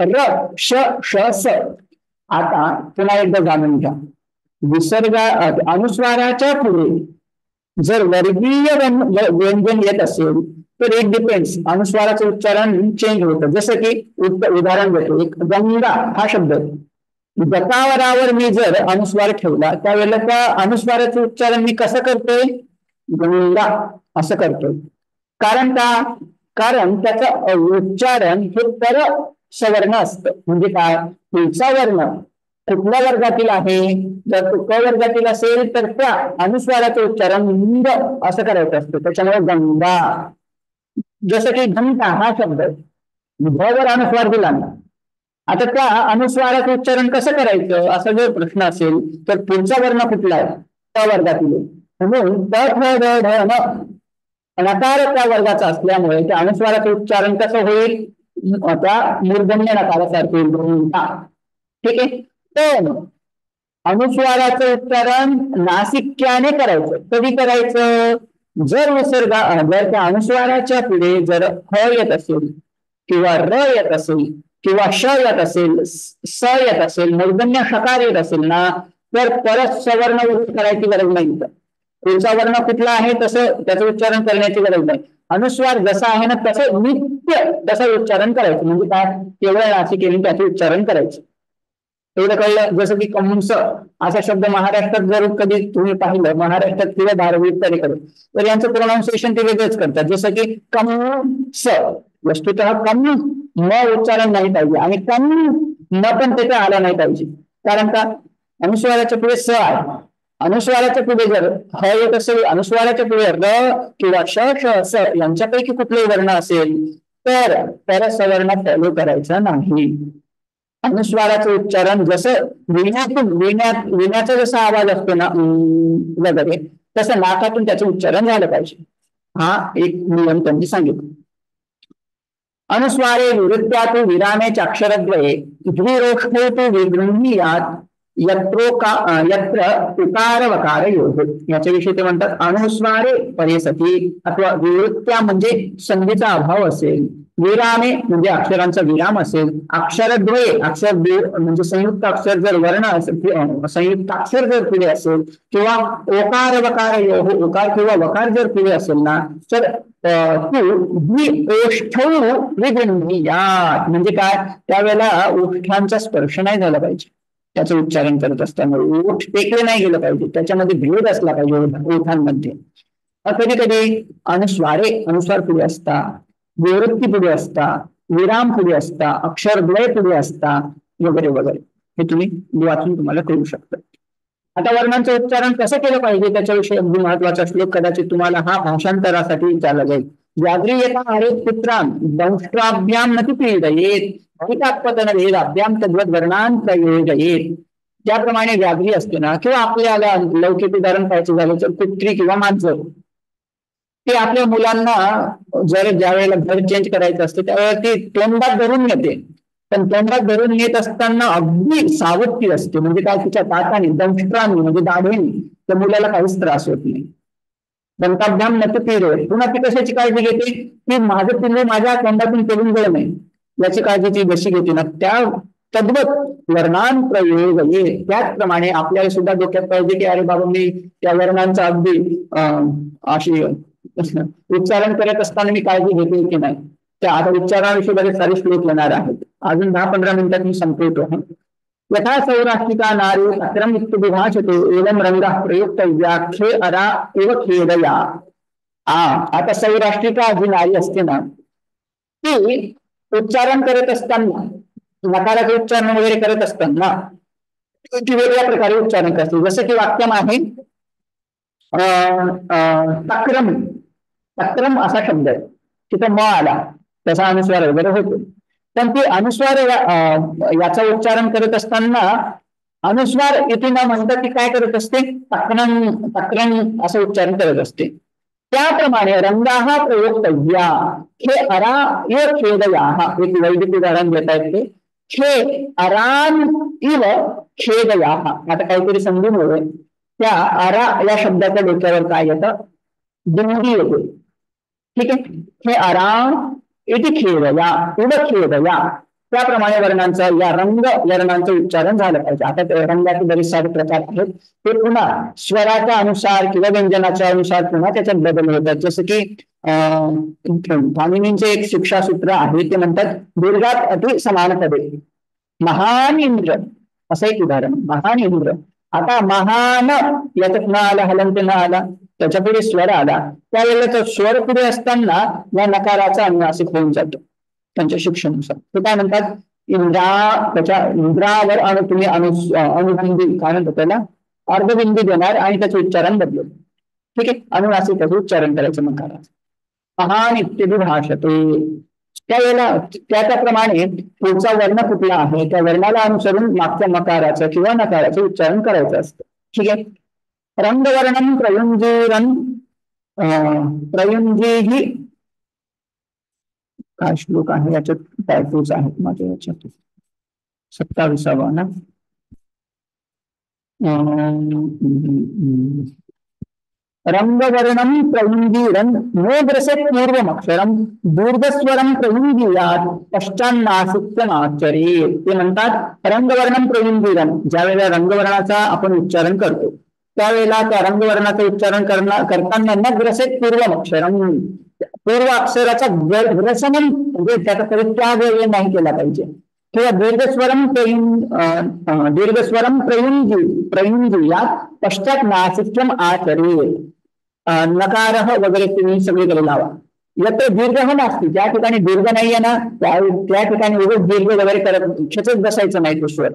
र श श स. आता पुन्हा एकदा जाणून घ्या, विसर्गा अनुस्वाराच्या पुढे जर वर्गीय व्यंजन येत असेल तर इट डिपेंड्स, अनुस्वाराचं उच्चारण चेंज होतं. जसं की उदाहरण देतो, एक गंगा हा शब्द गतावरावर मी जर अनुस्वार ठेवला त्यावेळेला त्या अनुस्वाराचं उच्चारण मी कसं करतोय, गंगा असं करतोय. कारण का, कारण त्याचं उच्चारण हे पर सवर्ण असतं. म्हणजे काय, पुढचा वर्ण कुठल्या वर्गातील आहे, जर तो क वर्गातील असेल तर त्या अनुस्वाराचं उच्चारण लिंग असं करायचं असतं. त्याच्यामुळे गंगा. जसं की घंटा हा शब्द वर अनुस्वार दिला ना, आता त्या अनुस्वाराचं उच्चारण कसं करायचं असा जर प्रश्न असेल तर पुढचा वर्ण कुठला आहे, त्या वर्गातील. म्हणून नकार त्या वर्गाचा असल्यामुळे त्या अनुस्वाराचं उच्चारण कसं होईल, त्या मूर्धन्य नकारासारखे होईल. ठीक आहे. पण अनुस्वाराचं उच्चारण नासिक्याने करायचं. कधी करायचं, जर जर त्या अनुस्वाराच्या पुढे जर ह येत असेल किंवा र येत असेल किंवा श येत असेल, स येत असेल, मूर्धन्य षकार येत असेल ना, तर परत सवर्ण वगैरे करायची गरज नाही. पुढचा वर्ण कुठला आहे तसं त्याचं उच्चारण करण्याची गरज नाही. अनुस्वार जसा आहे ना तसं नित्य तसं उच्चारण करायचं. म्हणजे काय, केवळ नासिकेने त्याचे उच्चारण करायचं. एवढं कळलं. जसं की कंस असा शब्द महाराष्ट्रात जर कधी तुम्ही पाहिलं, महाराष्ट्रात किंवा धारावीकडे तर यांचं प्रोनाऊन्सिएशन ते वेगळंच करतात. जसं की कंस, वस्तुतः कम न उच्चारण नाही पाहिजे आणि कम न पण त्याचा आला नाही पाहिजे. कारण का, अनुस्वाराच्या पुढे स आहे. अनुस्वाराच्या पुढे जर ह येत असेल, अनुस्वाराच्या पुढे र किंवा श श स यांच्यापैकी कुठलेही वर्ण असेल तर त्याला सवर्ण फॉलो करायचा नाही. अनुस्वाराचं उच्चारण जसं विण्याचा जसा आवाज असतो ना वगैरे, तसं नाकातून त्याचं उच्चारण झालं पाहिजे. हा एक नियम त्यांनी सांगितलं. अनुस्वारे विरुद्धातु विरामे चाक्षरद्वये द्विरोष्ठे तु विगृह्णीयात् यत्र उकार वकार योग. याच्याविषयी ते म्हणतात अनुस्वारे परेसती अथवा विवृत्त्या म्हणजे संधीचा अभाव असेल, विरामे म्हणजे अक्षरांचा विराम असेल, अक्षरद्वये अक्षर म्हणजे संयुक्त अक्षर जर वर्ण असेल, संयुक्त अक्षर जर पुढे असेल किंवा ओकार वकार योग ओकार किंवा वकार जर पुढे असेल ना तर विगृह्णीयात् म्हणजे काय, त्यावेळेला ओष्ठांचा स्पर्श नाही झाला पाहिजे. त्याचं उच्चारण करत असताना ओठ टेकले नाही गेलं पाहिजे, त्याच्यामध्ये भेद असला पाहिजे ओठांमध्ये. कधी कधी अनुस्वार पुढे असता, विवृत्ती पुढे असता, विराम पुढे असता, अक्षरद्वय पुढे असता वगैरे वगैरे. हे तुम्ही वाचून तुम्हाला कळू शकता. आता वर्णांचं उच्चारण कसं केलं पाहिजे त्याच्याविषयी अगदी महत्वाचा श्लोक कदाचित तुम्हाला हा भाषांतरासाठी विचारला जाईल. व्याघ्रियता हरेत पुत्रान दंष्ट्राभ्याम नती पीडयेत भवितात्पतन वेदाभ्याम तद्वद वर्णान प्रयोजयेत. ज्याप्रमाणे व्याघ्री असते ना, किंवा आपल्याला लौकिक उदाहरण पाहायचं झालं तर कुत्री किंवा मांजर, ते आपल्या मुलांना जर ज्या वेळेला घर चेंज करायचं असतं त्यावेळेला ती तोंडात धरून येते. पण तोंडात धरून येत असताना अगदी सावधगी असते. म्हणजे काय, तिच्या दाताने दंष्ट्राने म्हणजे दाढेने त्या मुलाला काहीच त्रास होत नाही. दंताभ्याम नत पिरोय. पुन्हा ती कशाची काळजी घेते, की माझं पिल्लू माझ्या तोंडातून पडून गेलं नाही याची काळजी ती जशी घेते ना, त्या तद्वत वर्णान प्रयोग ये. त्याचप्रमाणे आपल्याला सुद्धा डोक्यात पाहिजे की अरे बाबा मी त्या वर्णांचा अगदी अशी उच्चारण करत असताना मी काळजी घेते की नाही. त्या आता उच्चारणाविषयी बरेच सारे श्लोक येणार आहेत. अजून 10-15 मिनिटात मी संपवतो. यथा सौराष्ट्रिका नारी अक्रम विभाषते एवं रंगः प्रयुक्त व्याख्ये अरा एव खेदया. आता सौराष्ट्रिका जी नारी असते ना, ती उच्चारण करत असताना, नकाराचं उच्चारण वगैरे करत असताना ती वेगळ्या प्रकारे उच्चारण करते. जसं की वाक्यम आहे तक्रम, तक्रम असा शब्द आहे, तिथं म आला त्याचा अनुस्वार वगैरे होतो. पण ती अनुस्वार याचा उच्चारण करत असताना अनुस्वार इथे न म्हणता ती काय करत असते, तक्रम तक्रम असं उच्चारण करत असते. त्याप्रमाणे रंगाहा प्रयोक्तव्या हे अरा य खेदयाः. एक वैदिक उदाहरण देता येते. खे अरान इव खेदयाः. आता काहीतरी समजून हवंय. त्या अरा या शब्दाच्या डोक्यावर काय येतं, बिंदी येते. ठीक आहे. हे अराम इति खेदया इव खेदया. त्याप्रमाणे वर्णांचं या रंग वर्णांचं उच्चारण झालं पाहिजे. आता रंगाचे बरेच सारे प्रकार आहेत. ते पुन्हा स्वराच्या अनुसार किंवा व्यंजनाच्या अनुसार पुन्हा त्याच्यात बदल होतात. जसं की पाणिनींचे एक शिक्षासूत्र आहे, ते म्हणतात दीर्घात अति समानपदे. महान इंद्र असं एक उदाहरण. महान इंद्र. आता महान याच्यात न आला, हलंत न आला, त्याच्या पुढे स्वर आला, त्यावेळेला तो स्वर पुढे असताना या नकाराचा अनुनासिक होऊन जातो त्यांच्या शिक्षणानुसार. ते काय म्हणतात, इंद्रा, त्याच्या इंद्रावर तुम्ही अनुबंधी काय म्हणतात त्याला, अर्धबिंदी देणार आणि त्याचं उच्चारण बदलत. ठीक आहे. अनुनासिक त्याचं उच्चारण करायचं नकाराचं. महान इत्यादी भाषते. त्यावेळेला त्याप्रमाणे पुढचा वर्ण कुठला आहे त्या वर्णाला अनुसरून मागच्या मकाराचं किंवा नकाराचं उच्चारण करायचं असतं. ठीक आहे. रंगवर्णन प्रयुंजीरन प्रयुंजीही काय श्लोक आहे याच्यात, टायपोज आहेत माझ्या याच्यात. 27वा ना. रंगवर्णम प्रयुंजीरन नोग्रसेत पूर्वमक्षरम दीर्घस्वरम प्रयुंजीयात पश्चान्नासिक्यमाचरेत. ते म्हणतात रंगवर्णम प्रयुंजीरन. ज्यावेळेला रंगवर्णाचा आपण उच्चारण करतो त्यावेळेला त्या रंगवर्णाचं उच्चारण करताना नग्रसेत पूर्वमक्षरम, पूर्व अक्षराचा ग्रसनम म्हणजे त्याचा परित्याग नाही केला पाहिजे. किंवा दीर्घस्वरम दीर्घस्वरम प्रयुंजी यात पश्चात नासिक्यम आचरेत. नकार वगैरे तुम्ही सगळीकडे लावा. यात दीर्घ नसते, त्या ठिकाणी दीर्घ नाहीये ना, त्या ठिकाणी उगाच दीर्घ वगैरे करत खेचत बसायचं नाही तो स्वर.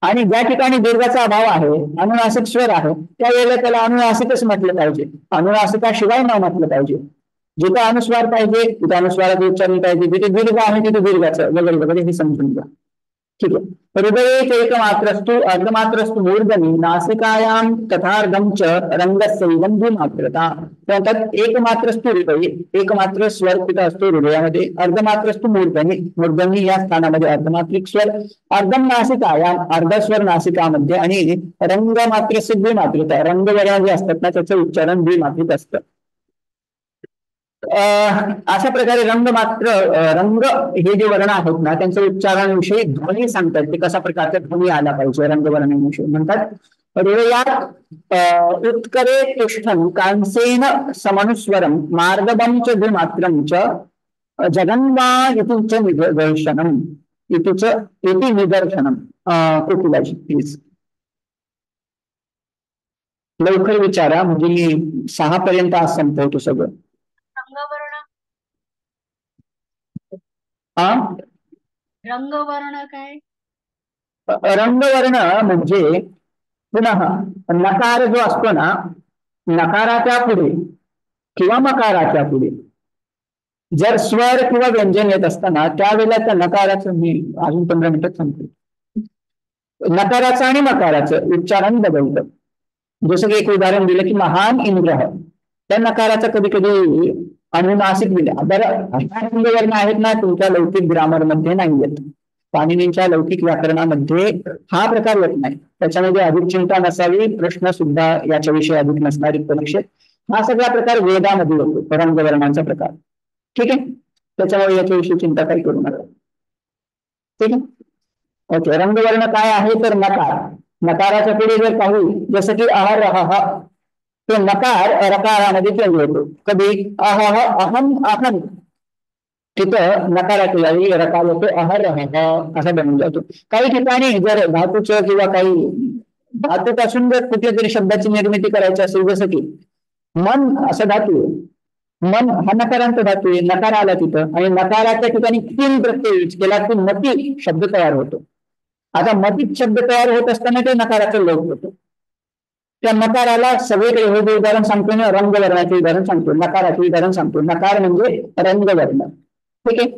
आणि ज्या ठिकाणी दीर्घाचा अभाव आहे, अनुनासिक स्वर आहे, त्यावेळेला त्याला अनुनासिकच म्हटलं पाहिजे, अनुनासिकाशिवाय न म्हटलं पाहिजे. जिथं अनुस्वार पाहिजे तिथं अनुस्वाराचं उच्चारण पाहिजे, जिथे दीर्घ आहे तिथे दीर्घाचं वगैरे वगैरे हे समजून घ्या. ठीक आहे. हृदये एकमात्रस्तु अर्धमात्रस्तु मूर्धनी नासिकायाम तथार्धम च रंगस्यैवं द्विमात्रता. त्यात एकमात्रस्तु हृदय, एकमात्र स्वर तिथं असतो हृदयामध्ये. अर्धमात्रस्तु मूर्धनी, मूर्धनी या स्थानामध्ये अर्धमात्रिक स्वर. अर्धम नासिकायाम, अर्धा स्वर नासिकामध्ये. आणि रंगमात्रस्य द्विमात्रता, रंगवर्ण जे असतात ना त्याचं उच्चारण द्विमात्रिक असतं. अशा प्रकारे रंग हे जे वर्ण आहेत ना त्यांच्या उच्चारणाविषयी ध्वनी सांगतात. ते कशा प्रकारचा ध्वनी आला पाहिजे रंगवर्णाविषयी. म्हणतात हृदयात उत्करे तिष्ठन् कांसेन समनुस्वरम मार्गबं च द्विमात्रं च जगन्वा इति च निदर्शनम. इति निदर्शनम. कोकिलाजी प्लीज लवकर विचारा, म्हणजे मी 6 पर्यंत आज संपवतो सगळं. रंगवर्ण काय? रंगवर्ण म्हणजे पुन्हा नकार जो असतो ना, नकाराच्या पुढे किंवा मकाराच्या पुढे जर स्वर किंवा व्यंजन येत असताना त्यावेळेला त्या नकाराचं, मी अजून 15 मिनिटात सांगतो, नकाराचं आणि मकाराचं उच्चारण बदलतं. जसं की एक उदाहरण दिलं की महान इंद्र, त्या नकाराचं कधी कधी अनुनासिक दिलं. बरं, रंगवर्ण आहेत ना तुमच्या लौकिक ग्रामर मध्ये नाही येत, पाणिनींच्या लौकिक व्याकरणामध्ये हा प्रकार येत नाही. त्याच्यामध्ये अधिक चिंता नसावी, प्रश्न सुद्धा याच्याविषयी अधिक नसणारी परीक्षेत. हा सगळा प्रकार वेदामध्ये येतो, रंगवर्णांचा प्रकार. ठीक आहे. त्याच्यामुळे याच्याविषयी चिंता काही करू नका. ठीक आहे. ओके. रंगवर्ण काय आहे तर नकार. नकाराच्या पुढे जर काही, जसं की अहरह, तो नकार रकारामध्ये चेंज होतो. कधी अहह अहम अहम, तिथं नकाराच्या जागी रकार होतो अहर असा बनून जातो. काही ठिकाणी जर धातूचं किंवा काही धातूपासून जर कुठल्या तरी शब्दाची निर्मिती करायची असेल, जसं की मन असं धातू आहे, मन हा नकारांत धातू आहे, नकार आला तिथं आणि नकाराच्या ठिकाणी तीन प्रत्यय यूज केला की मती शब्द तयार होतो. आता मतीत शब्द तयार होत असताना ते नकाराचा लोप होतो. त्या नकाराला सगळीकडे हे जे उदाहरण सांगतो ना, रंगवर्णाचे उदाहरण सांगतो, नकाराचे उदाहरण सांगतो. नकार म्हणजे रंगवर्ण, ठीक आहे.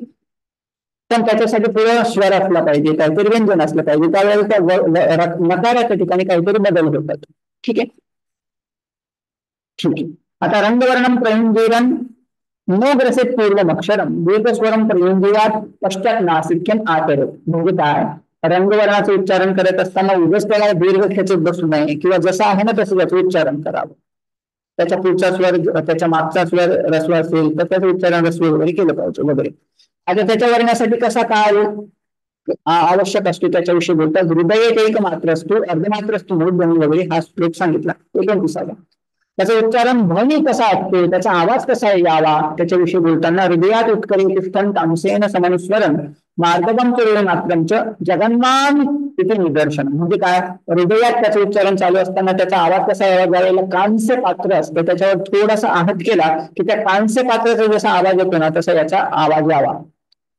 पण त्याच्यासाठी पुढे स्वर असला पाहिजे, काहीतरी व्यंजन असलं पाहिजे, त्यावेळेला त्या नकाराच्या ठिकाणी काहीतरी बदल होतात. ठीक आहे, ठीक आहे. आता रंगवर्णम प्रयुंजीरन न ग्रसित पूर्वम अक्षरम दीर्घस्वरम प्रयुंजीयात पश्चात नासिक्यम आतर. म्हणजे काय, रंगवर्णाचं उच्चारण करत असताना उगाच त्याला दीर्घ खेचत बसू नये किंवा जसं आहे ना तसं त्याचं उच्चारण करावं. त्याच्या पुढचा स्वर, त्याच्या मागचा स्वर रस्व असेल तर त्याचं उच्चारण रस्व वगैरे केलं पाहिजे वगैरे. आता त्याच्या वर्णासाठी कसा काळ आवश्यक असतो त्याच्याविषयी बोलतात. हृदय एक मात्र असतो, अर्धमात्र असतो, मूळ वगैरे हा श्लोक सांगितला 29. त्याचं उच्चारण ध्वनी कसा असतो, त्याचा आवाज कसा यावा त्याच्याविषयी बोलताना हृदयात उत्करी तिष्ठन तामसेन समनुस्वरन मार्गवम मात्रमच जगन्मान तिथे निदर्शन. म्हणजे काय, हृदयात त्याचं उच्चारण चालू असताना त्याचा आवाज कसा यावा, ज्यावेळेला कांस्य पात्र असतं त्याच्यावर थोडासा आहत केला की त्या कांस्य पात्राचा जसा आवाज येतो ना तसा याचा आवाज यावा.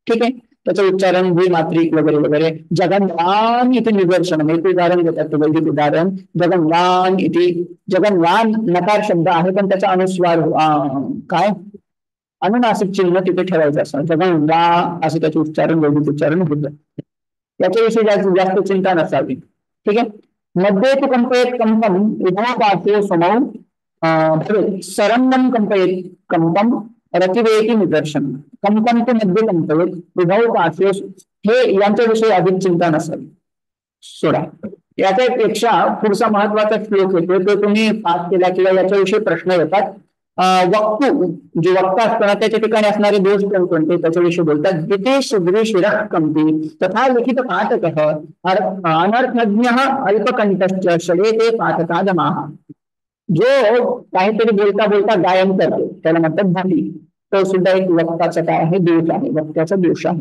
ठीक आहे, त्याचं उच्चारण द्विमात्रिक वगैरे वगैरे. जगन्वान इथे निदर्शन हे उदाहरण देतात, वैदिक उदाहरण. जगन्वान इथे, जगन्वान नकार शब्द आहे पण त्याचा अनुस्वार काय अनुनासिक चिन्ह तिथे ठेवायचं असं, जगन्वा असं त्याचे उच्चारण वैदिक उच्चारण होतं. याच्याविषयी जास्त चिंता नसावी. ठीक आहे. मध्ये कंपयेत कंपम उभा समौ सरंगम कंपयेत कंपम रतिवेकी निदर्शन. कंपन ते मध्ये कंपयेत विभाव पाठ्यो हे यांच्याविषयी अधिक चिंता नसावी. सोडा. याच्यापेक्षा पुढचा महत्वाचा श्लोक येतो तो तुम्ही पाठ केला किंवा याच्याविषयी प्रश्न येतात. वक्तू जे वक्ता असताना त्याच्या ठिकाणी असणारे दोष कोणते त्याच्याविषयी बोलतात. जितेश शिरः कंपी तथा लिखित पाठक अनर्थज्ञ अल्पकंठश्च षडेते पाठकादमाः. जो काहीतरी बोलता बोलता गायन करतो त्याला म्हणतात भाटी. तो सुद्धा एक वक्ताचा काय आहे, दोष आहे, वक्त्याचा दोष आहे.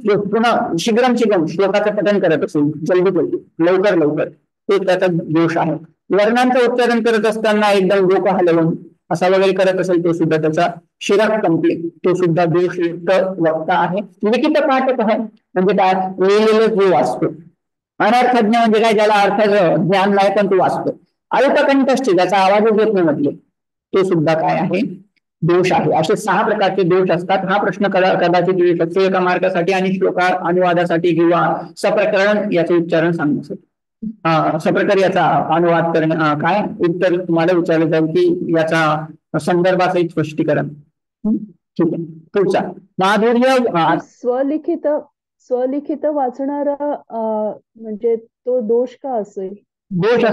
पुन्हा शीघ्रम श्लोकाचं पठन करत असेल जल्दी जल्दी लवकर लवकर, ते त्याचा दोष आहे. वर्णांचं उच्चारण करत असताना एकदम डोक हलवून असा वगैरे करत असेल तो सुद्धा त्याचा शिरक कंपली, तो सुद्धा दोषयुक्त वक्ता आहे. लिखित पाठक आहे म्हणजे काय, लिहिलेलं जो वाचतो. अनर्थज्ञ म्हणजे काय, ज्याला अर्थाचं ज्ञान नाही पण तो वाचतो. अल्पकंठस्थ ज्याचा आवाजच येत नाही म्हटले, तो सुद्धा काय आहे, दोष आहे. असे 6 प्रकारचे दोष असतात. हा प्रश्न कदाचित येऊ शकतो एका मार्गासाठी आणि श्लोका अनुवादासाठी किंवा सप्रकरण याचे उच्चारण सांगण्यासाठी. सप्रकार याचा अनुवाद करणं काय उत्तर तुम्हाला विचारलं जाईल की याचा संदर्भाचं स्पष्टीकरण. ठीक आहे. पुढचा माधुर्य स्वलिखित स्वलिखित वाचणार म्हणजे तो दोष का असेल. दोष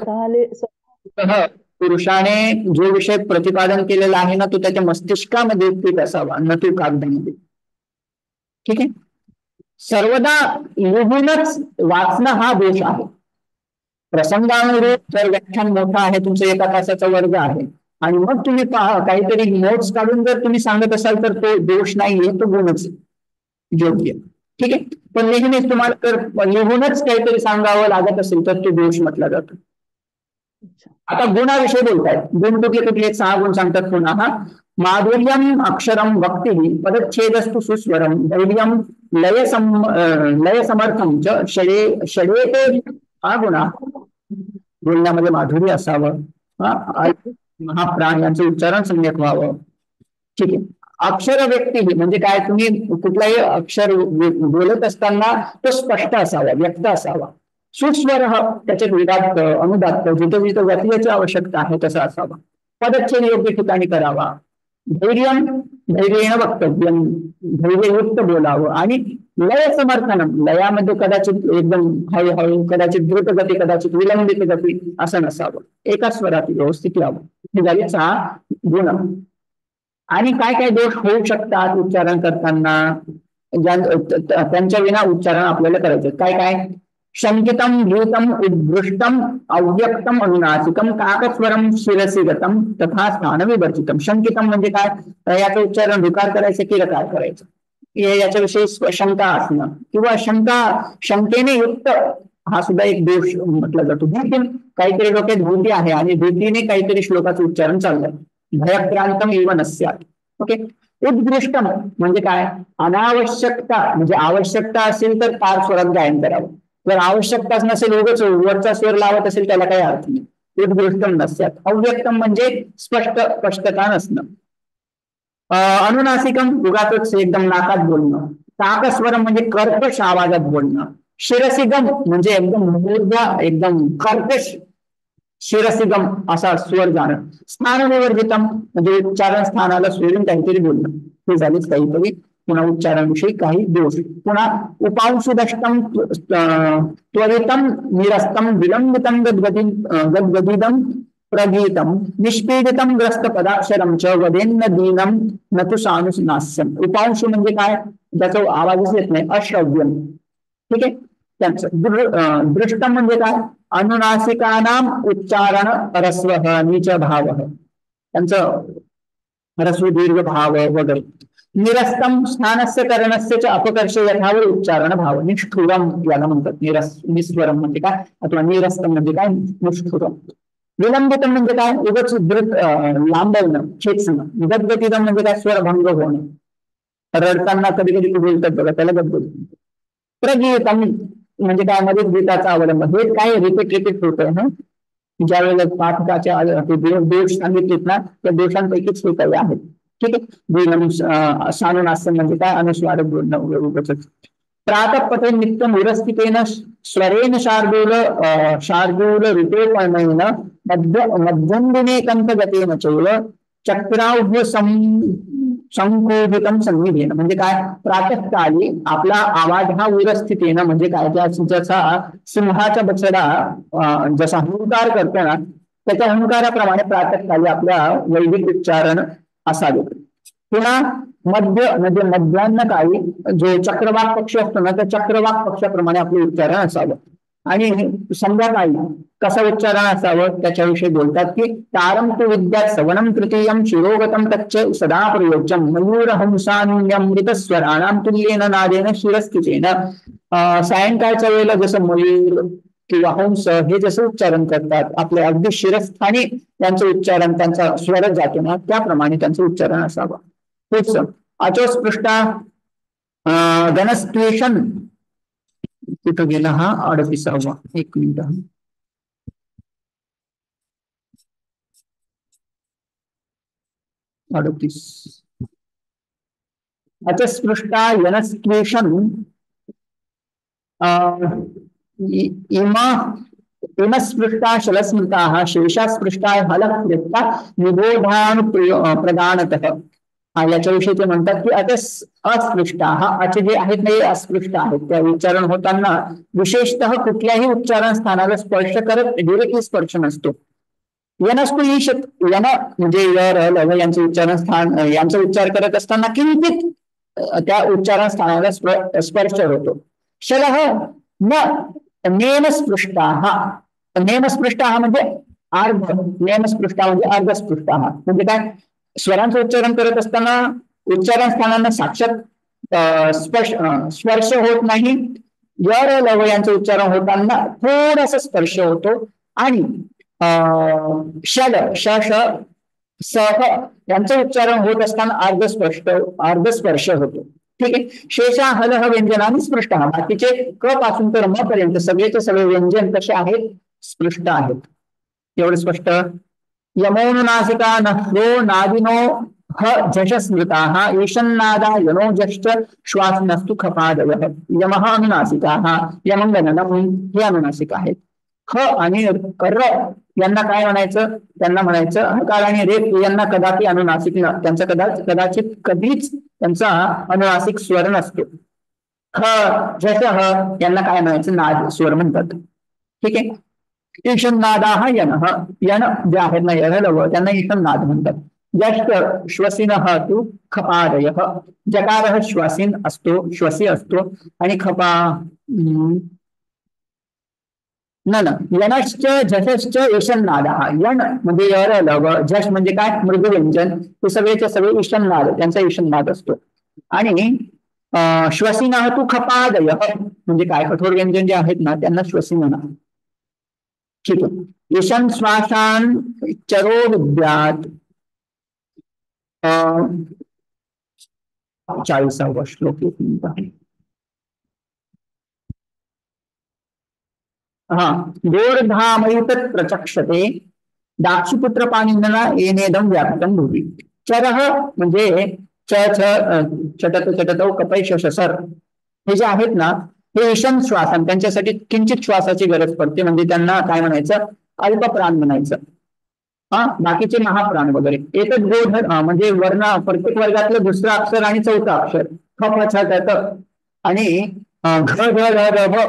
पुरुषाने जो विषय प्रतिपादन केलेला आहे ना तो त्याच्या मस्तिष्कामध्ये स्थित असावा, न तो कागदामध्ये. ठीक आहे. सर्वदा लिहूनच वाचणं हा दोष आहे. प्रसंगानुरूप जर व्याख्यान मोठा आहे, तुमचं 1 तासाचा वर्ग आहे आणि मग तुम्ही काहीतरी नोट्स काढून जर तुम्ही सांगत असाल तर तो दोष नाहीये, तो गुणच योग्य. ठीक आहे. पण नेहमीच तुम्हाला तर लिहूनच काहीतरी सांगावं लागत असेल तर तो दोष म्हटला जातो. आता गुणाविषयी बोलतायत. गुण कुठले कुठले 6 गुण सांगतात पुन्हा. माधुर्यम अक्षरम वक्ती पदच्छेदस्तु सुस्वरम धैर्यम लय समर्थम च षडेते हा गुणा. बोलण्यामध्ये माधुर्य असावं, महाप्राण यांचं उच्चारण सम्यक व्हावं. ठीक आहे. अक्षर व्यक्ती म्हणजे काय, तुम्ही कुठलाही अक्षर बोलत असताना तो स्पष्ट असावा, व्यक्त असावा. सुस्वर त्याच्यात विदात्त अनुदात्त जिथं जिथं व्यक्तीची आवश्यकता आहे तसा असावा. पदच्छेद योग्य ठिकाणी करावा. धैर्येण वक्तव्यम धैर्ययुक्त बोलावं. आणि लय समर्थनम लयामध्ये कदाचित एकदम हळूहळू, कदाचित द्रुत गती, कदाचित विलंबित गती असं नसावं. एका स्वरात व्यवस्थित यावं. हे झाले 6 गुण. आणि काय काय दोष होऊ शकतात उच्चारण करताना, त्यांच्या विना उच्चारण आपल्याला करायचं. काय काय, शंकितम भीतम उद्भृष्टम अव्यक्तम अनुनासिकम काकस्वरम शिरसी गतम तथा स्थान विवर्जितम. शंकितम म्हणजे काय, याचं उच्चारण ऋकार करायचं की रकार करायचं, याच्याविषयी शंका असणं किंवा शंकेने युक्त हा सुद्धा एक दोष म्हटला जातो. भीती, काहीतरी डोक्यात भीती आहे आणि भीतीने काहीतरी श्लोकाचं उच्चारण चाललंय. भयक्रांतम एव नस्यात्. ओके. उद्भृष्टम म्हणजे काय, अनावश्यकता म्हणजे आवश्यकता असेल तर कार स्वरात गायन करावं, जर आवश्यकताच नसेल उगाच वरचा स्वर लावत असेल त्याला काही अर्थ नाही. उद्भृष्टम नस्यात्. अव्यक्तम म्हणजे स्पष्टता नसणं. अनुनासिकम उगाच एकदम नाकात बोलणं. काकस्वरम म्हणजे कर्कश आवाजात बोलणं. शिरसिगम म्हणजे एकदम मूर्धा एकदम कर्कश शिरसिगम असा स्वर जाणं. स्थानविवर्जितम म्हणजे उच्चारण स्थानाला सोडून काहीतरी बोलणं. हे झालीच काहीतरी पुन्हा उच्चारणाविषयी काही दोष. पुन्हा उपांशुदष्टम त्वरितम निरस्तम विलंबितम गद्गदिदम प्रगीतम निष्पीडितम ग्रस्त पदाक्षरम च वदेन्न दीनम नतु सानुनास्यम. उपांशु म्हणजे काय, ज्याचा आवाजच येत नाही, अश्रव्यम. ठीक आहे. त्यांचं दृष्टम म्हणजे काय, अनुनासिकानाम उच्चारण रस्व नीच भाव, त्यांचं रस्व दीर्घ भाव वगैरे. निरस्तम स्थानस्य करणस्य च अपकर्ष यथावर उच्चारण भाव. निष्ठुरम याला म्हणतात. निस्वरम म्हणजे काय, अथवा निरस्तम म्हणजे काय, निष्ठुरम. विलंबितम म्हणजे काय, उगाच लांबवणं, खेचणं. गदगदिदम म्हणजे काय, स्वरभंग होणं. रडताना कधी कधी बोलतात बघा, त्याला गदगदित. प्रगीतम म्हणजे काय, मध्ये गीताचा अवलंब. हे काय रिपीट होतंय ना, ज्या वेळेला पाठकाच्या दोष सांगितलेत ना, त्या दोषांपैकीच हे काही आहेत. ठीक आहे. द्विनम सानुनास्य म्हणजे काय, अनुस्वार बोलणं. प्रातपथे नित्यम उरस्थितेन स्वरेन शार्दूल रूपेण मध्यंदिने कंठगतेन चैव चक्राव्य संकोभितम संविधेन. म्हणजे काय, प्रातःकाली आपला आवाज हा उरस्थितेनं म्हणजे काय, जसा सिंहाचा बछडा जसा हुंकार करतो ना, त्याच्या हुंकाराप्रमाणे प्रातःकाली आपल्या वैदिक उच्चारण असावे. पुन्हा मध्य म्हणजे मध्यान्ह काळी जो चक्रवाक पक्ष असतो ना, त्या चक्रवाक पक्षाप्रमाणे आपले उच्चारण असावं. आणि संध्याकाळी कसं उच्चारण असावं त्याच्याविषयी बोलतात की तारम तु विद्यात सवनम तृतीयम शिरोगतम तच्च सदा प्रयोज्यम मयूर हंसान्यमृत स्वराणाम तुल्येन नादेन शिरस्थितेन. सायंकाळच्या वेळेला जसं मयूर किंवा हंस हे जसं उच्चारण करतात, आपल्या अगदी शिरस्थानी त्यांचं उच्चारण, त्यांचा स्वर जातो ना, त्याप्रमाणे त्यांचं उच्चारण असावं. पुढचं अचोस्पृष्टा गणस्त्वेषण कुठं गेला हा 38वा. एक मिनिट. 38. अचस्पृष्टा यनस्त्वेषण इमस्पृष्टा शलस्मृताः शेषास्पृष्टा हलकृत्ता निबोधान प्रदानतः. याच्याविषयी ते म्हणतात की अस्पृष्टा अचे जे आहेत नाही अस्पृष्ट आहेत, त्या उच्चारण होताना विशेषतः कुठल्याही उच्चारण स्थानाला स्पर्श करत डिरेक्टली स्पर्श नसतो. यनस्तु ईशत यन म्हणजे यर लव यांचं उच्चारण स्थान यांचा उच्चार करत असताना किंचित त्या उच्चारण स्थानाला स्पर्श होतो. शलः न नेमस्पृष्टा नेमस्पृष्टा म्हणजे अर्ध, नेमस्पृष्टा म्हणजे अर्धस्पृष्टा म्हणजे काय, स्वरांचं उच्चारण करत असताना उच्चारण स्थानांना साक्षात स्पर्श होत नाही. यर लव यांचं उच्चारण होताना थोडासा स्पर्श होतो. आणि शल श सह यांचं उच्चारण होत असताना अर्धस्पर्श होतो. ठीक आहे. शेषा हलह व्यंजनाने स्पृष्ट, बाकीचे क पासून तर म पर्यंत सगळेचे सगळे व्यंजन कसे आहेत, स्पृष्ट आहेत. एवढं स्पष्ट. यमोनुनासिका नह्रो नादिनो ह झषस्मृताः ईशन्नादा यनो जश्च श्वासनस्तु खपादयः. यमः अनुनासिकाः, यमंगननम हे अनुनासिक आहेत. ख आणि कर्र यांना काय म्हणायचं, त्यांना म्हणायचं हकार आणि रेप यांना कदापि अनुनासिक त्यांचा कदाचित कधीच त्यांचा अनुनासिक स्वर नसतो. ख झषः यांना काय म्हणायचं, नाद स्वर म्हणतात. ठीक आहे. ईशन्नादाः यनः यन जे आहेत ना यरलव त्यांना ईशन्नाद म्हणतात. जष्ट श्वसिनः तु खपादयः. जकारः श्वासीन असतो, श्वसी असतो. आणि खपा न यणश्च झषश्च ईशन्नाद. यण म्हणजे यर लव, झष म्हणजे काय मृदू व्यंजन, ते सगळेचे सगळे ईशन्नाद, त्यांचा ईशन्नाद असतो. आणि श्वसिनः तू खपादय म्हणजे काय कठोर व्यंजन जे आहेत ना त्यांना श्वसी म्हणा. ठीक आहे. ईशन श्वासान चरो विद्यात 40वा श्लोक. एक मिनिट. हा गोर्धामयुत प्रचक्षते दाक्षिपुत्र पाणिंदना येनेदम व्याप्तम भूमी. चरह म्हणजे चटत चटत कपैश सर हे जे आहेत ना हे ईशन श्वासन, त्यांच्यासाठी किंचित श्वासाची गरज पडते, म्हणजे त्यांना काय म्हणायचं अल्पप्राण म्हणायचं. हा बाकीचे महाप्राण वगैरे. एकच गोध म्हणजे वर्ण प्रत्येक वर्गातलं दुसरं अक्षर आणि चौथं अक्षर ख छ त आणि घ ढ ढ भ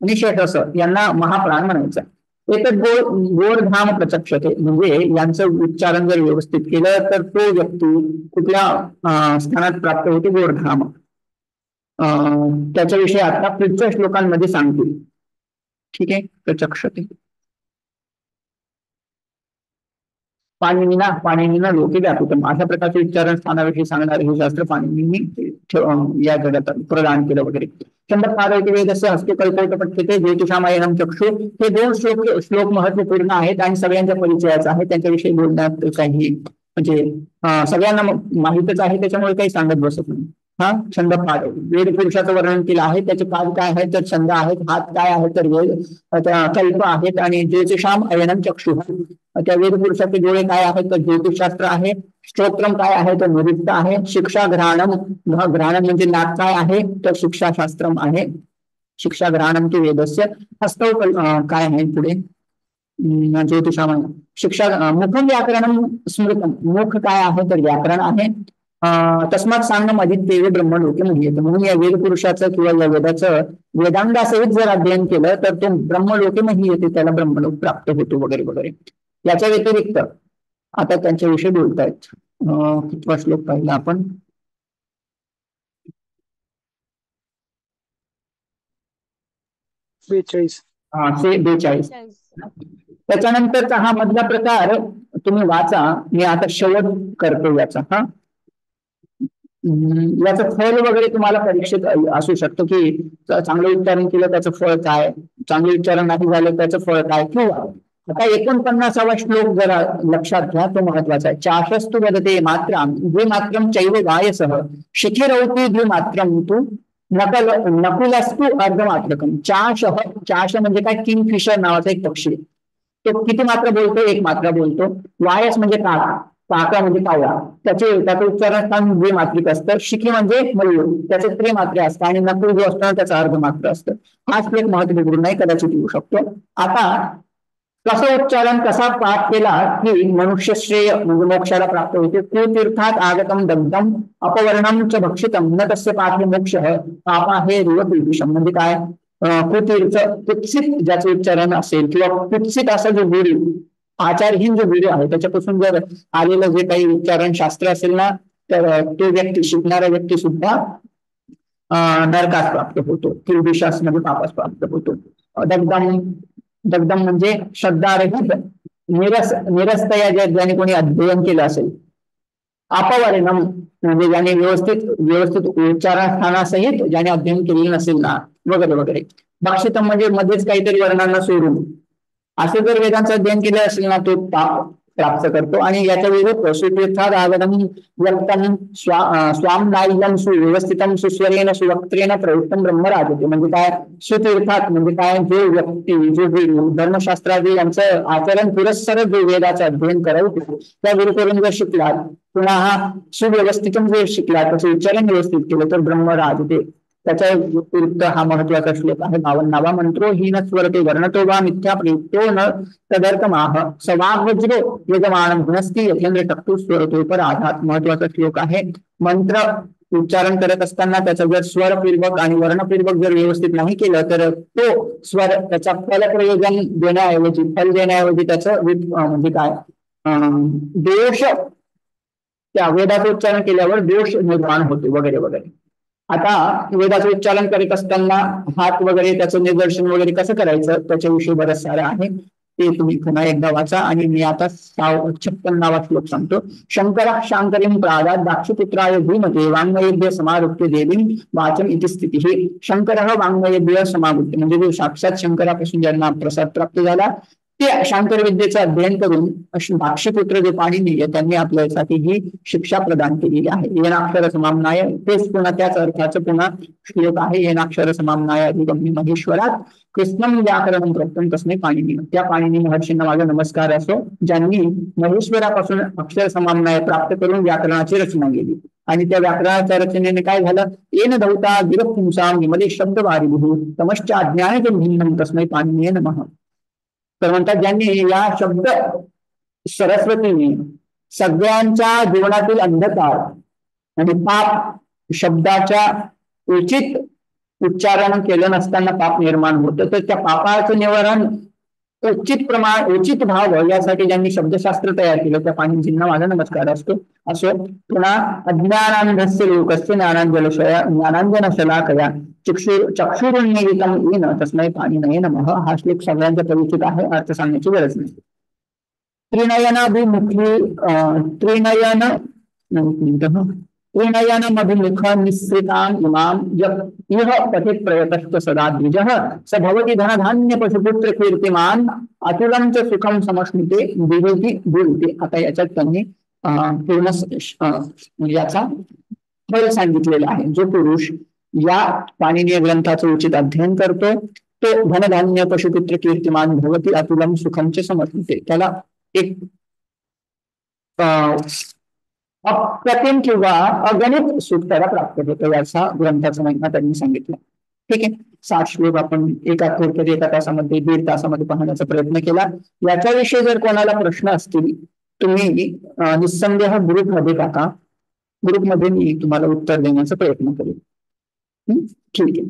आणि शेष यांना महाप्राण म्हणायचं. एकच गोर्धाम प्रचक्षते म्हणजे यांचं उच्चारण जर व्यवस्थित केलं तर तो व्यक्ती कुठल्या स्थानात प्राप्त होते गोर्धाम. त्याच्याविषयी आता पुढच्या श्लोकांमध्ये सांगतील. ठीक आहे. प्रचक्षते पाणिनीना लोके व्यापितम अशा प्रकारचे उच्चारण स्थानाविषयी सांगणारे हे शास्त्र पाणिनींनी या जगात प्रदान केलं वगैरे. छंद पारवती वेदस्य हस्ते कल्पवत पठ्यते ज्योतिषामयनम चक्षु. हे 2 श्लोक महत्वपूर्ण आहेत आणि सगळ्यांच्या परिचयाचा आहे, त्यांच्याविषयी बोलण्यात काही म्हणजे सगळ्यांना माहितच आहे, त्याच्यामुळे काही सांगत बसत नाही. हा छंद पाद वेद पुरुषाचं वर्णन केलं आहे, त्याचे पाद काय आहेत तर छंद आहेत, हात काय आहे तर वेद कल्प आहेत आणि ज्योतिषाम अयनम चक्षु त्या वेद पुरुषाचे डोळे काय आहेत तर ज्योतिषशास्त्र आहे. स्तोत्रम काय आहे तर निरुक्त आहे. शिक्षा घ्राणम म्हणजे नाक काय आहे तर शिक्षाशास्त्रम आहे. शिक्षा घ्राणम ते वेदस्य. हस्तव काय आहे पुढे ज्योतिषाम शिक्षा मुखम व्याकरणम स्मृतम मुख काय आहे तर व्याकरण आहे. तस्मात सांगणं अधिक ब्रह्मलोके म्हणजे म्हणून या वेद पुरुषाचं किंवा या वेदाचं वेदांगासहित जर अध्ययन केलं तर तो ब्रह्मलोके मही येते, त्याला ब्रह्मलोक प्राप्त होतो वगैरे वगैरे. याच्या व्यतिरिक्त आता त्यांच्याविषयी बोलतायत. कितवा श्लोक पाहिला आपण 42. 42. त्याच्यानंतरचा हा मधला प्रकार तुम्ही वाचा, मी आता शेवट करतो याचा. याचं फळ वगैरे तुम्हाला परीक्षेत असू शकतं की चांगलं उच्चारण केलं त्याचं फळ काय, चांगलं उच्चारण नाही झालं त्याचं फळ काय. किंवा आता 49वा श्लोक जरा लक्षात घ्या, तो महत्वाचा आहे. चाशस्तु वदते मात्रम द्विमात्रम चैव गायसह शिखिरौती द्विमात्रम तू नकुलस्तु अर्धमात्रकम. चाश म्हणजे काय किंगफिशर नावाचा एक पक्षी, तो किती मात्र बोलतो 1 मात्रा बोलतो. वायस म्हणजे काका म्हणजे कावळा, त्याचं उच्चारण स्थान द्विमात्रिक असतं. शिखी म्हणजे मयूर, त्याचे 3 मात्रे असतात आणि नकुल जो असतो त्याचं अर्धमात्र असतं. हा श्लोक महत्वपूर्ण आहे, कदाचित येऊ शकतो. आता कसं उच्चारण कसा पाठ केला की मनुष्य श्रेय म्हणजे मोक्षाला प्राप्त होते. कुतीर्थात आगतम दग्धम अपवर्णम च भक्षितम न तस्य पाठे मोक्ष पापा हे रुवतीषम म्हणजे काय कुतीर्थ कुत्सित ज्याचं उच्चारण असेल किंवा कुत्सित असा जो गुरु आचारहीन जो गुरु आहे त्याच्यापासून जर आलेलं जे काही उच्चारण शास्त्र असेल ना तर तो व्यक्ती शिकणारा व्यक्ती सुद्धा नरकास प्राप्त होतो, किल्बिशास मध्ये पापास प्राप्त होतो. दग्धम म्हणजे श्रद्धारहित निरस्तया ज्याने कोणी अध्ययन केलं असेल. अपवर्णम म्हणजे ज्याने व्यवस्थित उच्चारस्थानासहित ज्याने अध्ययन केलेलं नसेल ना वगैरे वगैरे. भक्षितम म्हणजे मध्येच काहीतरी वर्णांना सोडून असं जर वेदांचं अध्ययन केलं असेल ना तो पाप प्राप्त करतो. आणि याच्या विरुद्ध सुतीर्थात आगतम व्यक्तम स्वामनायम सुव्यवस्थितम सुस्वरेण सुवक्त्रेण प्रवृत्तम ब्रह्मराजते म्हणजे काय सुतीर्थात म्हणजे काय जो व्यक्ती जो धर्मशास्त्रादी यांचं आचरण पुरस्सर जो वेदाचं अध्ययन करवतो त्या गुरुकरून जर शिकला पुन्हा हा सुव्यवस्थितम जर शिकला त्याचं उच्चारण व्यवस्थित केलं तर ब्रह्मराजते. त्याच्या विरुद्ध हा महत्वाचा श्लोक आहे 52वा. मंत्रो हीन स्वरते वर्णतो वा मिथ्या प्रयुक्तो न तदर्थमाह सवाग्वज्रो यजमानं गुणस्ति यथेंद्र टक्तु स्वरतो पर आधात. महत्वाचा श्लोक आहे. मंत्र उच्चारण करत असताना त्याचा जर स्वरपूर्वक आणि वर्णपूर्वक जर व्यवस्थित नाही केलं तर तो स्वर त्याचा फल देण्याऐवजी त्याचं म्हणजे काय दोष त्या वेदाचं उच्चारण केल्यावर दोष निर्माण होतो वगैरे वगैरे. आता वेदाचं उच्चारण करीत असताना हात वगैरे त्याचं निदर्शन वगैरे कसं करायचं त्याच्याविषयी बरंच सारं आहे, ते तुम्ही पुन्हा एकदा वाचा. आणि मी आता 56वा श्लोक सांगतो. शंकर शांकरीं प्रादात दाक्षपुत्राय धीमते वाङ्मयेभ्य समावृत्य देवीं वाचन इति स्थिती. शंकर वाङ्मयेभ्य समावृत्य म्हणजे जो साक्षात शंकरापासून ज्यांना प्रसाद प्राप्त झाला ते शांकर विद्येचं अध्ययन करून दाक्षपुत्र जे पाणिनी त्यांनी आपल्यासाठी ही शिक्षा प्रदान केलेली आहे. येनाक्षर समामनाय, तेच पुन्हा त्याच अर्थाचं पुन्हा श्लोक आहे. येनाक्षर समामनाय अधिगम्य महेश्वरात कृष्णम व्याकरण प्रथम तस्मै पाणिनी. त्या पाणिनी महर्षींना माझा नमस्कार असो ज्यांनी महेश्वरापासून अक्षर समामनाय प्राप्त करून व्याकरणाची रचना केली. आणि त्या व्याकरणाच्या रचनेने काय झालं, येन धौता गिरपुंसाम विमले शब्द वारिभू तमश्च अज्ञानजं भिन्नं तस्मै पाणिनीय नमः. तर म्हणतात ज्यांनी या शब्द सरस्वतीने सगळ्यांच्या जीवनातील अंधकार आणि पाप शब्दाच्या उचित उच्चारण केलं नसताना पाप निर्माण होतं, तर त्या पापाचं निवारण उचित भाव यासाठी ज्यांनी शब्दशास्त्र तयार केलं त्या पाणिनींना माझा नमस्कार असतो. असो पुन्हा अज्ञानांधस्य लोकस्य ज्ञानांजन शलाकया चक्षुरुन्मीलितं येन तस्मै पाणिनये नमः. हा श्लोक सगळ्यांचा परिचित आहे, अर्थ सांगण्याची गरज नाही. त्रिनयनमभिमुख निःसृताम् इमां इह पठित प्रयतश्च सदा द्विजः स भवति धनधान्य पशुपुत्र कीर्तिमान अतुलं च सुखम समश्नुते विवेकी बोलते. आता याच्यात त्यांनी पूर्ण याचा फल सांगितलेला आहे. जो पुरुष या पाणिनीय ग्रंथाचं उचित अध्ययन करतो तो धनधान्य पशुपुत्र कीर्तिमान भवती अतुलम सुखम च समश्नुते, त्याला एक अप्रतिम किंवा अगणित सुख त्याला प्राप्त होतं. याचा ग्रंथाचा महिमा त्यांनी सांगितला. ठीक आहे, 60 श्लोक आपण थोडक्यात एका तासामध्ये 1.5 तासामध्ये पाहण्याचा प्रयत्न केला. याच्याविषयी जर कोणाला प्रश्न असतील तुम्ही निस्संदेह ग्रुपमध्ये टाका. ग्रुपमध्ये मी तुम्हाला उत्तर देण्याचा प्रयत्न करेन. ठीक आहे.